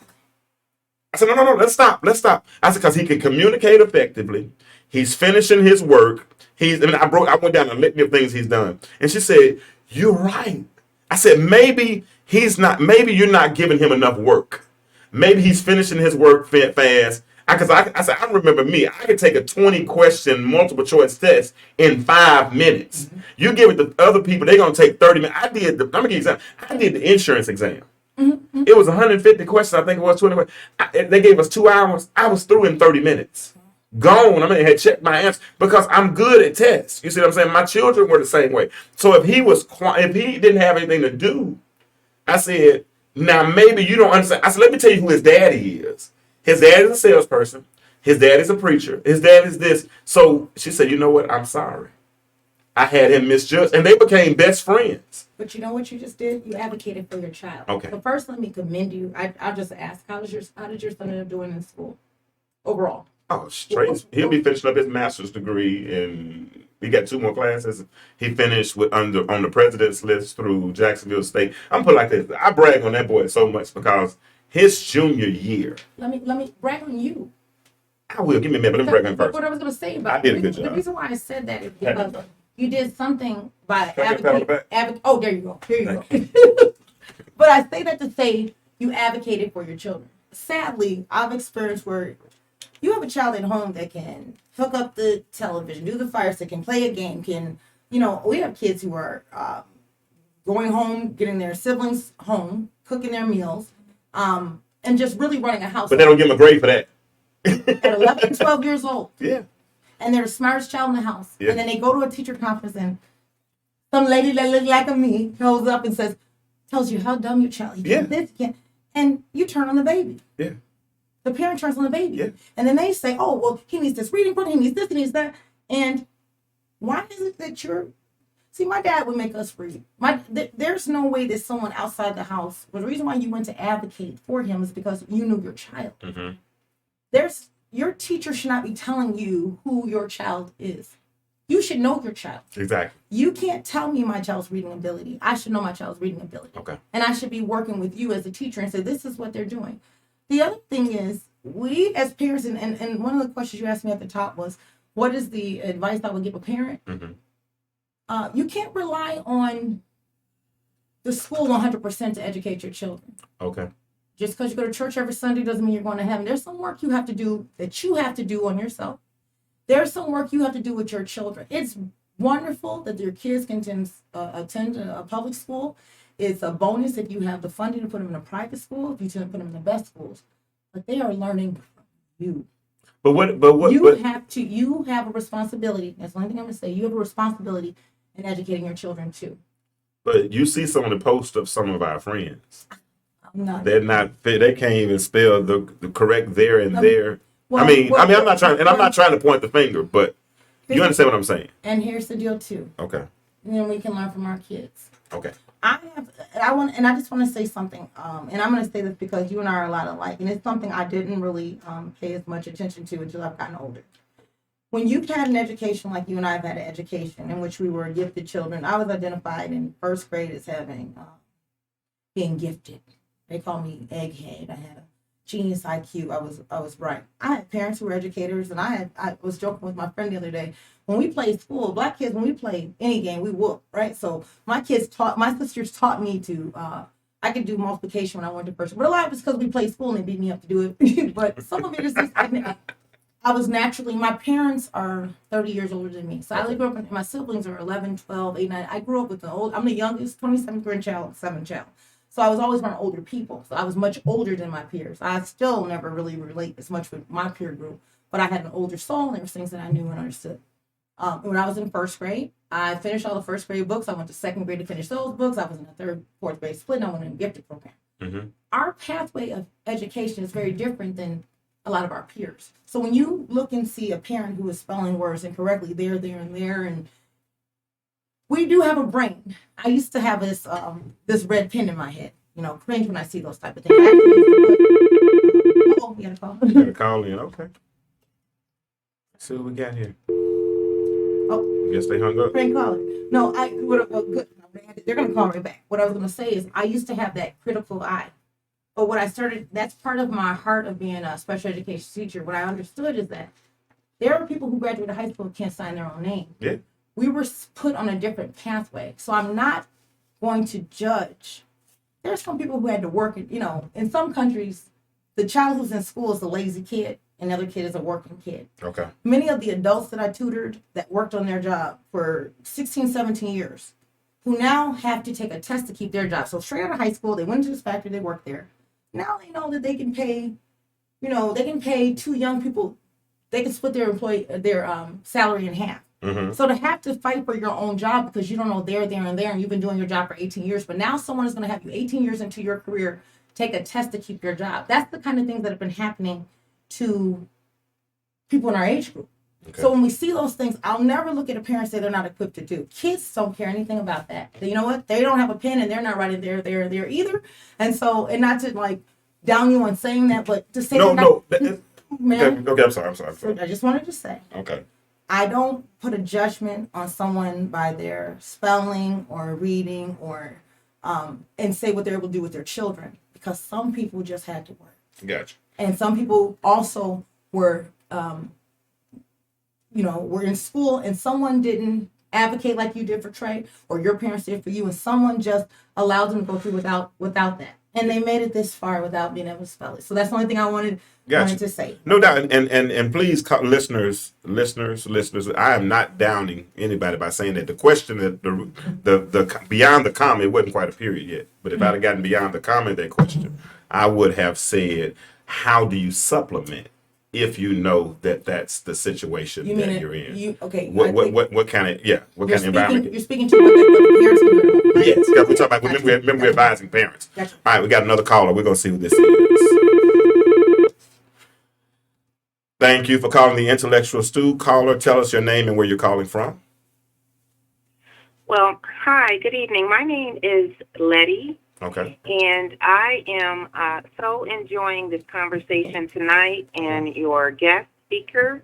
[SPEAKER 2] I said, no, let's stop. I said, because he can communicate effectively. He's finishing his work. I went down a litany of things he's done. And she said, you're right. I said, maybe you're not giving him enough work. Maybe he's finishing his work fast. Because I said, I remember me. I could take a 20-question multiple choice test in 5 minutes. Mm-hmm. You give it to other people, they're going to take 30 minutes. I'm going to give you an example. I did the insurance exam. Mm-hmm. It was 150 questions. I think it was 20. They gave us 2 hours. I was through in 30 minutes. Gone. I had checked my answer because I'm good at tests. You see what I'm saying? My children were the same way. So if he didn't have anything to do, I said, now maybe you don't understand. I said, let me tell you who his daddy is. His dad is a salesperson. His dad is a preacher. His dad is this. So she said, you know what? I'm sorry. I had him misjudged. And they became best friends.
[SPEAKER 3] But you know what you just did? You advocated for your child.
[SPEAKER 2] Okay.
[SPEAKER 3] So first, let me commend you. I'll just ask, how did your son end up doing in school overall?
[SPEAKER 2] Oh, straight. He'll be finishing up his master's degree, and he got 2 more classes. He finished on the president's list through Jacksonville State. I'm put it like this. I brag on that boy so much because his junior year.
[SPEAKER 3] Let me brag on you.
[SPEAKER 2] I will. Give me a minute. Let me brag on him first.
[SPEAKER 3] What I was going to say about
[SPEAKER 2] I did a good job.
[SPEAKER 3] The reason why I said that is because you did something by
[SPEAKER 2] advocating.
[SPEAKER 3] Oh, there you go. Here you go. But I say that to say you advocated for your children. Sadly, I've experienced where you have a child at home that can hook up the television, do the fire stick, can play a game, we have kids who are going home, getting their siblings home, cooking their meals, and just really running a house.
[SPEAKER 2] But they don't give them a grade for that.
[SPEAKER 3] At 11 and 12 years old.
[SPEAKER 2] Yeah.
[SPEAKER 3] And they're the smartest child in the house.
[SPEAKER 2] Yeah.
[SPEAKER 3] And then they go to a teacher conference and some lady that looks like me goes up and tells you how dumb your child is.
[SPEAKER 2] Yeah.
[SPEAKER 3] This, and you turn on the baby.
[SPEAKER 2] Yeah.
[SPEAKER 3] The parent turns on the baby.
[SPEAKER 2] Yeah.
[SPEAKER 3] And then they say, oh, well, he needs this reading book, he needs this, he needs that. And why is it that see, my dad would make us read. There's no way that someone outside the house, but the reason why you went to advocate for him is because you knew your child.
[SPEAKER 2] Mm-hmm.
[SPEAKER 3] Your teacher should not be telling you who your child is. You should know your child.
[SPEAKER 2] Exactly.
[SPEAKER 3] You can't tell me my child's reading ability. I should know my child's reading ability.
[SPEAKER 2] Okay.
[SPEAKER 3] And I should be working with you as a teacher and say, this is what they're doing. The other thing is, we as parents, and one of the questions you asked me at the top was, what is the advice I would give a parent? Mm-hmm. You can't rely on the school 100% to educate your children.
[SPEAKER 2] Okay.
[SPEAKER 3] Just because you go to church every Sunday doesn't mean you're going to heaven. There's some work you have to do on yourself. There's some work you have to do with your children. It's wonderful that your kids can attend a public school. It's a bonus if you have the funding to put them in a private school, if you can put them in the best schools. But they are learning from you. You have a responsibility. That's the only thing I'm going to say. You have a responsibility in educating your children too.
[SPEAKER 2] But you see some of the posts of some of our friends.
[SPEAKER 3] They're
[SPEAKER 2] not. They can't even spell the correct there and there.
[SPEAKER 3] Well,
[SPEAKER 2] I'm not trying, and I'm not trying to point the finger, but you understand what I'm saying.
[SPEAKER 3] And here's the deal too.
[SPEAKER 2] Okay.
[SPEAKER 3] And then we can learn from our kids.
[SPEAKER 2] Okay.
[SPEAKER 3] I just want to say something. And I'm going to say this because you and I are a lot alike, and it's something I didn't really pay as much attention to until I've gotten older. When you've had an education like you and I have had an education in which we were gifted children, I was identified in first grade as having being gifted. They call me egghead. I had a genius IQ. I was bright. I had parents who were educators, and I was joking with my friend the other day. When we played school, black kids, when we play any game, we whoop, right? So my sisters taught me to, I could do multiplication when I went to first. But a lot of it's because we played school and they beat me up to do it. But some of it is just, I was naturally, my parents are 30 years older than me. So I grew up, my siblings are 11, 12, 8, 9. I grew up with I'm the youngest, 27th grandchild, 7th child. So I was always around older people. So I was much older than my peers. I still never really relate as much with my peer group, but I had an older soul and there was things that I knew and understood. When I was in first grade, I finished all the first grade books. I went to second grade to finish those books. I was in the third, fourth grade split, and I went in a gifted program.
[SPEAKER 2] Mm-hmm.
[SPEAKER 3] Our pathway of education is very different than a lot of our peers. So when you look and see a parent who is spelling words incorrectly, there, and there, and we do have a brain. I used to have this red pin in my head. Cringe when I see those type of things. Oh, we got a call.
[SPEAKER 2] You got a call in, okay. Let's see what we got here.
[SPEAKER 3] Oh,
[SPEAKER 2] guess they hung up.
[SPEAKER 3] Prank caller. No, good. They're gonna call right back. What I was gonna say is, I used to have that critical eye, but what I started, that's part of my heart of being a special education teacher. What I understood is that there are people who graduated high school who can't sign their own name.
[SPEAKER 2] Yeah.
[SPEAKER 3] We were put on a different pathway, so I'm not going to judge. There's some people who had to work. In some countries, the child who's in school is a lazy kid. Another kid is a working kid.
[SPEAKER 2] Okay.
[SPEAKER 3] Many of the adults that I tutored that worked on their job for 16, 17 years, who now have to take a test to keep their job. So straight out of high school, they went to this factory, they worked there. Now they know that they can pay, they can pay two young people, they can split their salary in half.
[SPEAKER 2] Mm-hmm.
[SPEAKER 3] So to have to fight for your own job because you don't know there, and you've been doing your job for 18 years, but now someone is going to have you 18 years into your career take a test to keep your job. That's the kind of things that have been happening to people in our age group. Okay. So when we see those things, I'll never look at a parent and say they're not equipped to do. Kids don't care anything about that. You know what? They don't have a pen and they're not writing there either. And so, and not to like down you on saying that, but to say man,
[SPEAKER 2] okay, I'm sorry.
[SPEAKER 3] I just wanted to say.
[SPEAKER 2] Okay.
[SPEAKER 3] I don't put a judgment on someone by their spelling or reading or and say what they're able to do with their children, because some people just had to work.
[SPEAKER 2] Gotcha.
[SPEAKER 3] And some people also were were in school and someone didn't advocate like you did for Trey or your parents did for you, and someone just allowed them to go through without that. And they made it this far without being able to spell it. So that's the only thing I wanted to say.
[SPEAKER 2] No doubt. And please, listeners, I am not downing anybody by saying that the question, that the beyond the comment, it wasn't quite a period yet. But if I'd have gotten beyond the comment, that question, I would have said, how do you supplement if you know that that's the situation that you're in? What kind of environment?
[SPEAKER 3] You're speaking to what the parents can do. Right?
[SPEAKER 2] Yes, we're talking about, remember we're advising parents.
[SPEAKER 3] Gotcha.
[SPEAKER 2] All right, we got another caller. We're going to see who this is. Thank you for calling the Intellectual Stew. Caller, tell us your name and where you're calling from.
[SPEAKER 4] Well, hi, good evening. My name is Letty.
[SPEAKER 2] Okay.
[SPEAKER 4] And I am so enjoying this conversation tonight and your guest speaker.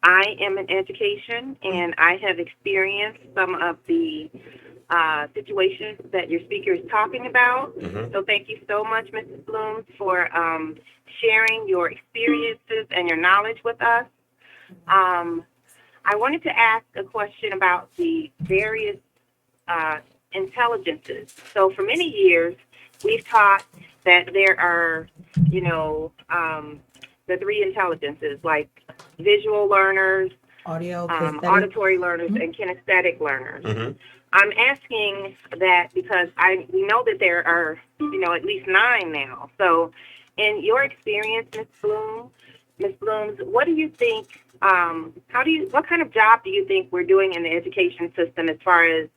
[SPEAKER 4] I am in education, and I have experienced some of the situations that your speaker is talking about. Mm-hmm. So thank you so much, Mrs. Blooms, for sharing your experiences and your knowledge with us. I wanted to ask a question about the various intelligences. So for many years, we've taught that there are, the three intelligences, like visual learners, auditory learners, mm-hmm. and kinesthetic learners. Mm-hmm. I'm asking that because we know that there are, at least 9 now. So in your experience, Ms. Blooms, what do you think, what kind of job do you think we're doing in the education system as far as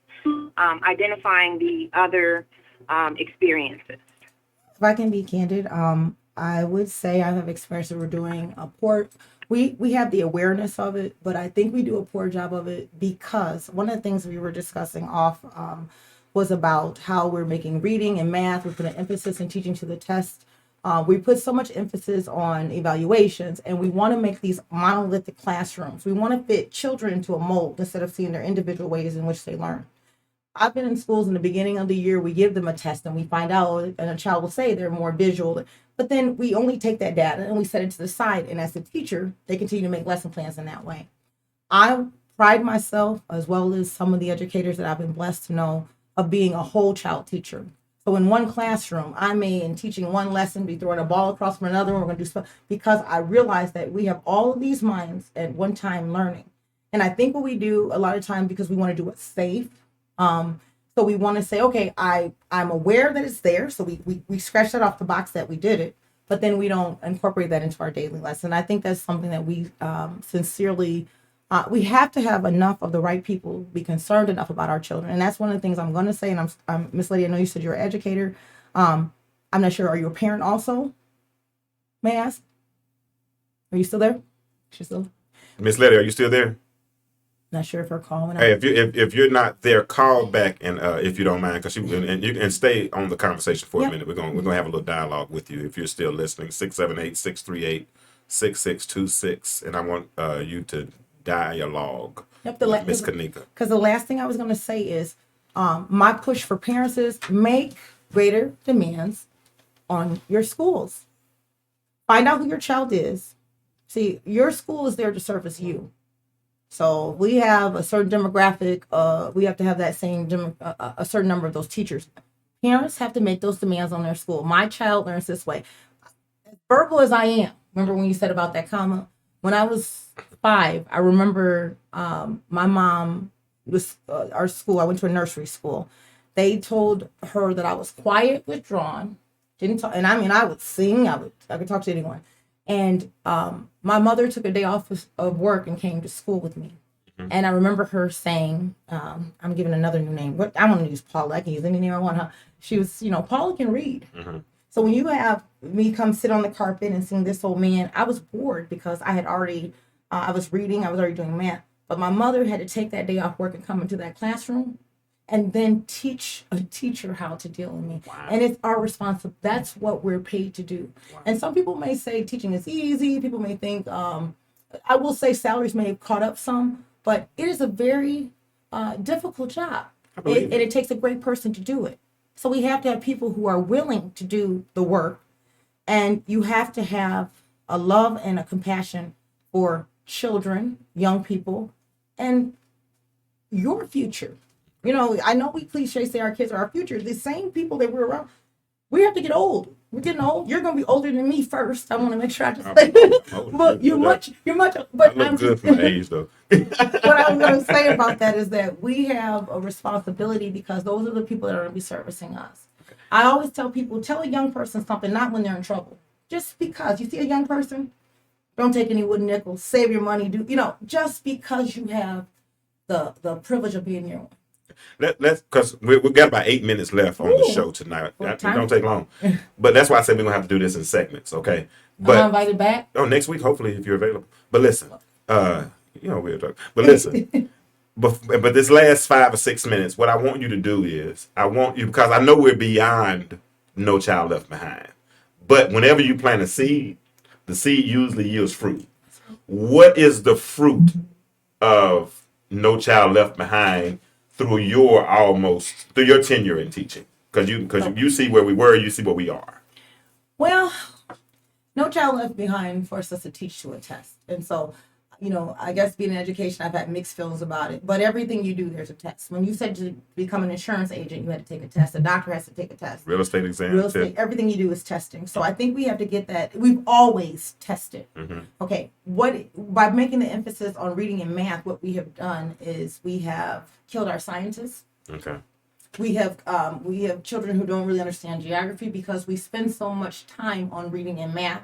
[SPEAKER 4] identifying the other experiences?
[SPEAKER 3] If I can be candid, I would say I have experience that we're doing a poor, we have the awareness of it, but I think we do a poor job of it because one of the things we were discussing off was about how we're making reading and math, we put an emphasis in teaching to the test. We put so much emphasis on evaluations, and we want to make these monolithic classrooms. We want to fit children into a mold instead of seeing their individual ways in which they learn. I've been in schools in the beginning of the year, we give them a test and we find out, and a child will say they're more visual, but then we only take that data and we set it to the side. And as a teacher, they continue to make lesson plans in that way. I pride myself, as well as some of the educators that I've been blessed to know, of being a whole child teacher. So in one classroom, I may, in teaching one lesson, be throwing a ball across from another one. We're going to do stuff because I realize that we have all of these minds at one time learning. And I think what we do a lot of times, because we want to do it safe, so we want to say, okay, I'm aware that it's there. So we scratch that off the box that we did it, but then we don't incorporate that into our daily lesson. I think that's something that we sincerely, we have to have enough of the right people, be concerned enough about our children. And that's one of the things I'm going to say. And I'm Miss Lady, I know you said you're an educator. I'm not sure. Are you a parent also? May I ask? Are you still there? She's still.
[SPEAKER 2] Miss Lady, are you still there?
[SPEAKER 3] Not sure if her call went out.
[SPEAKER 2] Hey, if you're not there, call back and if you don't mind, because you can stay on the conversation for a minute. We're gonna have a little dialogue with you if you're still listening. 678-638-6626, and I want you to dialogue with Miss Kanika.
[SPEAKER 3] Because the last thing I was going to say is, my push for parents is make greater demands on your schools. Find out who your child is. See, your school is there to service you. So we have a certain demographic. We have to have that same a certain number of those teachers. Parents have to make those demands on their school. My child learns this way. As verbal as I am, remember when you said about that comma? When I was 5, I remember my mom was our school. I went to a nursery school. They told her that I was quiet, withdrawn, didn't talk, and I mean I would sing. I could talk to anyone. And my mother took a day off of work and came to school with me. Mm-hmm. And I remember her saying, I'm giving another new name. But I want to use Paula. I can use any name I want. Huh? She was, Paula can read. Mm-hmm. So when you have me come sit on the carpet and sing This Old Man, I was bored because I had already, I was reading, I was already doing math. But my mother had to take that day off work and come into that classroom and then teach a teacher how to deal with me. Wow. And it's our responsibility. That's what we're paid to do. Wow. And some people may say teaching is easy. People may think, I will say salaries may have caught up some, but it is a very difficult job. And it takes a great person to do it. So we have to have people who are willing to do the work. And you have to have a love and a compassion for children, young people, and your future. I know we cliche say our kids are our future. The same people that we're around, we have to get old. We're getting old. You're going to be older than me first. I want to make sure I just say but you're much, but
[SPEAKER 2] I'm good for my age though.
[SPEAKER 3] What I was going to say about that is that we have a responsibility because those are the people that are going to be servicing us. Okay. I always tell people, tell a young person something, not when they're in trouble. Just because you see a young person, don't take any wooden nickels, save your money, just because you have the privilege of being your own.
[SPEAKER 2] Let's because we got about 8 minutes left on the show tonight. It don't take long, but that's why I said we're gonna have to do this in segments, okay? But
[SPEAKER 3] I'm invited back.
[SPEAKER 2] Oh, next week, hopefully, if you're available. But listen, we're talking. But listen, but this last 5 or 6 minutes, what I want you to do is I want you because I know we're beyond No Child Left Behind. But whenever you plant a seed, the seed usually yields fruit. What is the fruit of No Child Left Behind? Through your tenure in teaching, because you see where we were, you see where we are.
[SPEAKER 3] Well, No Child Left Behind forced us to teach to a test, and so I guess being in education, I've had mixed feelings about it. But everything you do, there's a test. When you said to become an insurance agent, you had to take a test. A doctor has to take a test.
[SPEAKER 2] Real estate exam.
[SPEAKER 3] Everything you do is testing. So I think we have to get that. We've always tested. Mm-hmm. Okay. By making the emphasis on reading and math, what we have done is we have killed our scientists. Okay. We have children who don't really understand geography because we spend so much time on reading and math.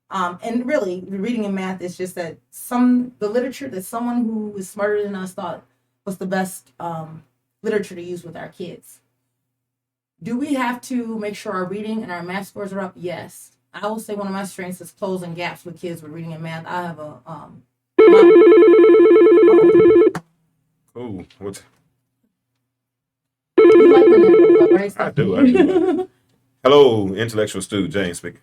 [SPEAKER 3] And really, reading and math is just that the literature that someone who is smarter than us thought was the best literature to use with our kids. Do we have to make sure our reading and our math scores are up? Yes. I will say one of my strengths is closing gaps with kids with reading and math. I have a
[SPEAKER 2] Cool. What?
[SPEAKER 3] You like when that goes up, right?
[SPEAKER 2] I do. Hello, intellectual student James speaking.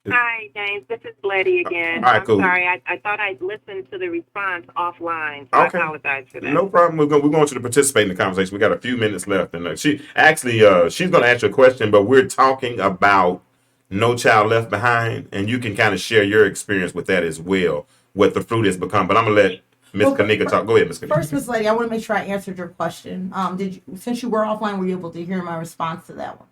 [SPEAKER 4] Hi, James. This is Letty again.
[SPEAKER 2] All right, cool.
[SPEAKER 4] I'm sorry. I thought I'd listened to the response offline, so okay. I apologize for that.
[SPEAKER 2] No problem. We're going you to participate in the conversation. We got a few minutes left, and she's going to ask you a question, but we're talking about No Child Left Behind, and you can kind of share your experience with that as well, what the fruit has become. But I'm gonna let Miss Kanika talk. Go ahead, Miss Kanika.
[SPEAKER 3] First, Miss Lady, I want to make sure I answered your question. Did you, since you were offline, were you able to hear my response to that one?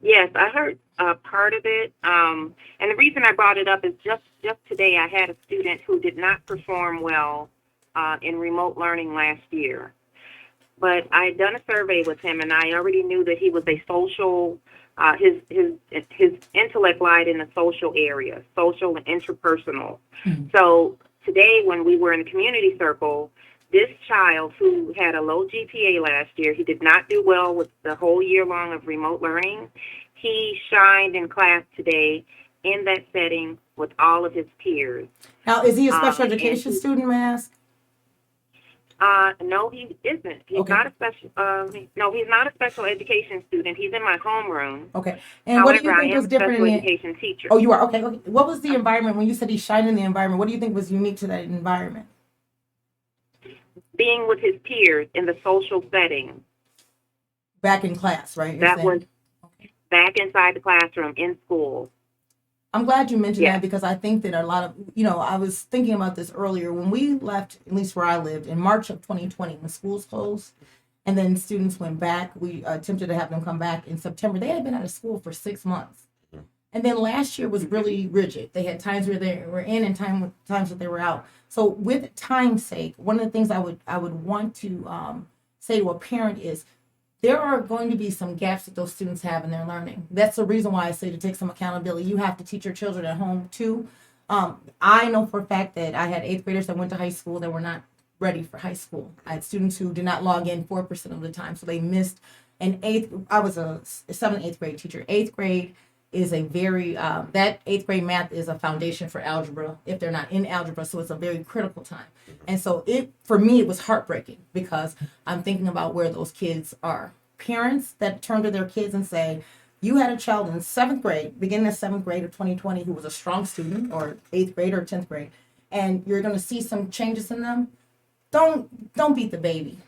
[SPEAKER 4] Yes, I heard part of it. And the reason I brought it up is just today I had a student who did not perform well in remote learning last year. But I had done a survey with him, and I already knew that he was a social. His intellect lied in the social area, social and interpersonal. Mm-hmm. So today, when we were in the community circle, this child who had a low GPA last year, he did not do well with the whole year long of remote learning. He shined in class today in that setting with all of his peers.
[SPEAKER 3] Now, is he a special education student, may I ask?
[SPEAKER 4] No, he isn't. He's
[SPEAKER 3] okay.
[SPEAKER 4] not a special. No, he's not a special education student. He's in my homeroom.
[SPEAKER 3] Okay. And
[SPEAKER 4] however,
[SPEAKER 3] what do you think was different
[SPEAKER 4] in
[SPEAKER 3] the
[SPEAKER 4] education teacher?
[SPEAKER 3] Oh, you are okay. Okay. What was the environment when you said he shined in the environment? What do you think was unique to that environment?
[SPEAKER 4] Being with his peers in the social setting.
[SPEAKER 3] Back in class, right?
[SPEAKER 4] That was back inside the classroom in school.
[SPEAKER 3] I'm glad you mentioned that because I think that a lot of, I was thinking about this earlier. When we left, at least where I lived, in March of 2020, when schools closed, and then students went back, we attempted to have them come back in September. They had been out of school for 6 months. And then last year was really rigid. They had times where they were in and times that they were out. So with time's sake, one of the things I would want to say to a parent is, there are going to be some gaps that those students have in their learning. That's the reason why I say to take some accountability. You have to teach your children at home too. I know for a fact that I had 8th graders that went to high school that were not ready for high school. I had students who did not log in 4% of the time, so they missed an 8th. I was a 7th and 8th grade teacher. 8th grade is a very, that 8th grade math is a foundation for algebra if they're not in algebra, so it's a very critical time. And so for me, it was heartbreaking because I'm thinking about where those kids are. Parents that turn to their kids and say, you had a child in 7th grade, beginning of 7th grade of 2020, who was a strong student, or 8th grade or 10th grade, and you're going to see some changes in them. Don't beat the baby.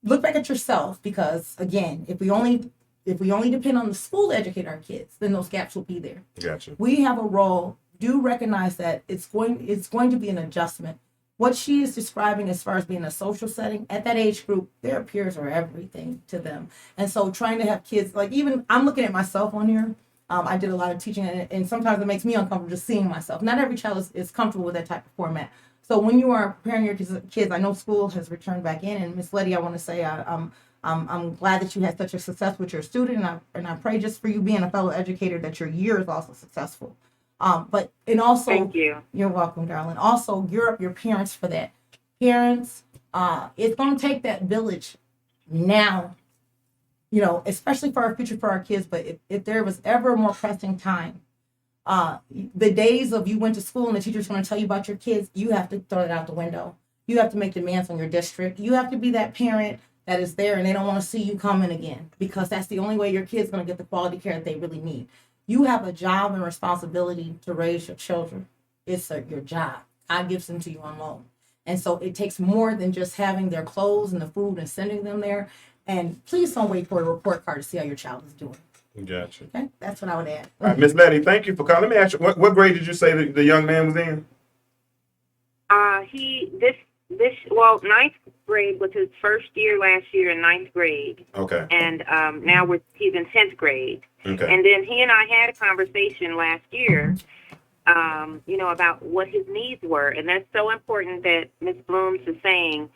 [SPEAKER 3] Look back at yourself, because again, if we only depend on the school to educate our kids, then those gaps will be there.
[SPEAKER 2] Gotcha. We
[SPEAKER 3] have a role. Do recognize that it's going to be an adjustment. What she is describing as far as being a social setting, at that age group, their peers are everything to them. And so trying to have kids, like even I'm looking at myself on here. I did a lot of teaching, and sometimes it makes me uncomfortable just seeing myself. Not every child is comfortable with that type of format. So when you are preparing your kids, I know school has returned back in, and Miss Letty, I want to say I'm glad that you had such a success with your student, and I pray just for you being a fellow educator that your year is also successful. And also,
[SPEAKER 4] thank you.
[SPEAKER 3] You're welcome, darling. Also, gear up your parents for that. Parents, it's going to take that village now, especially for our future, for our kids. But if there was ever a more pressing time, the days of you went to school and the teacher's going to tell you about your kids, you have to throw it out the window. You have to make demands on your district. You have to be that parent that is there and they don't want to see you coming again, because that's the only way your kid's going to get the quality care that they really need. You have a job and responsibility to raise your children. It's your job. God gives them to you on loan. And so it takes more than just having their clothes and the food and sending them there. And please don't wait for a report card to see how your child is doing.
[SPEAKER 2] Gotcha.
[SPEAKER 3] Okay, that's what I would add.
[SPEAKER 2] All right, Miss Letty, thank you for calling. Let me ask you, what grade did you say the young man was in? Ninth
[SPEAKER 4] grade was his first year last year in 9th grade.
[SPEAKER 2] Okay.
[SPEAKER 4] And now he's in 10th grade.
[SPEAKER 2] Okay.
[SPEAKER 4] And then he and I had a conversation last year, about what his needs were. And that's so important that Ms. Blooms is saying,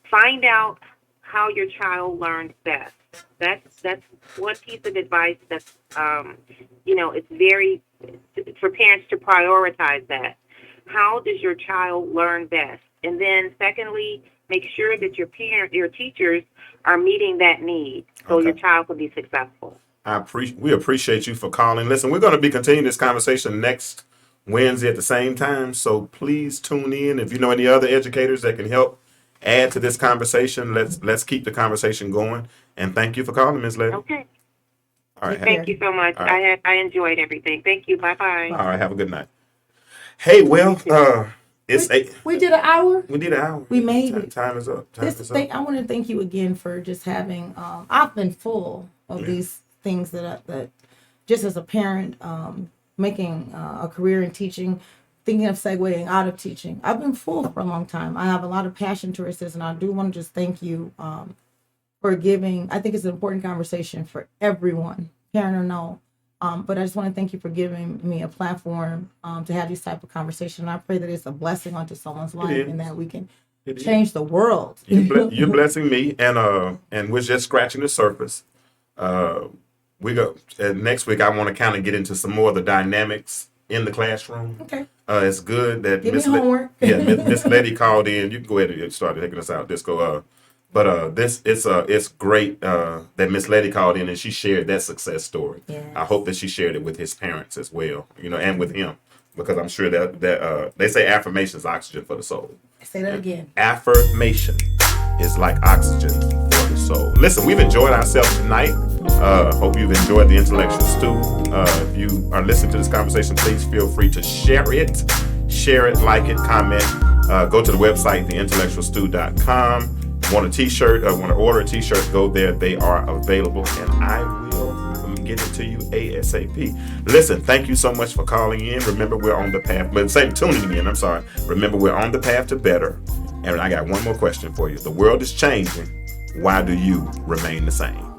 [SPEAKER 4] find out how your child learns best. That's one piece of advice that's, it's very, for parents to prioritize that. How does your child learn best? And then secondly, make sure that your teachers are meeting that need so your child can be successful.
[SPEAKER 2] We appreciate you for calling. Listen, we're going to be continuing this conversation next Wednesday at the same time. So please tune in. If you know any other educators that can help add to this conversation, let's keep the conversation going. And thank you for calling, Ms. Letty.
[SPEAKER 4] Okay.
[SPEAKER 2] All right.
[SPEAKER 4] Thank you so much. Right. I enjoyed everything. Thank you. Bye-bye.
[SPEAKER 2] All right. Have a good night. Hey, well, it's
[SPEAKER 3] we did an hour.
[SPEAKER 2] We did an hour.
[SPEAKER 3] We made it.
[SPEAKER 2] Time is up.
[SPEAKER 3] I want to thank you again for just having. I've been full of these things that just as a parent, making a career in teaching, thinking of segueing out of teaching. I've been full for a long time. I have a lot of passion towards this, and I do want to just thank you for giving. I think it's an important conversation for everyone, parent or no. But I just want to thank you for giving me a platform to have these type of conversations. And I pray that it's a blessing onto someone's life and that we can change the world.
[SPEAKER 2] You're blessing me, and we're just scratching the surface. We go next week. I want to kind of get into some more of the dynamics in the classroom.
[SPEAKER 3] Okay.
[SPEAKER 2] It's good that
[SPEAKER 3] Miss
[SPEAKER 2] Letty called in. You can go ahead and start taking us out. Disco. But it's great that Miss Letty called in and she shared that success story.
[SPEAKER 3] Yes.
[SPEAKER 2] I hope that she shared it with his parents as well, and with him, because I'm sure that they say affirmation is oxygen for the soul.
[SPEAKER 3] Say that again.
[SPEAKER 2] Affirmation is like oxygen for the soul. Listen, we've enjoyed ourselves tonight. Hope you've enjoyed the Intellectual Stew. If you are listening to this conversation, please feel free to share it, like it, comment. Go to the website, theintellectualstew.com. Want a t-shirt, want to order a t-shirt, go there. They are available, and I will get it to you ASAP. Listen, thank you so much for calling in. Remember, we're on the path, tuning in, I'm sorry. Remember, we're on the path to better. And I got one more question for you. The world is changing. Why do you remain the same?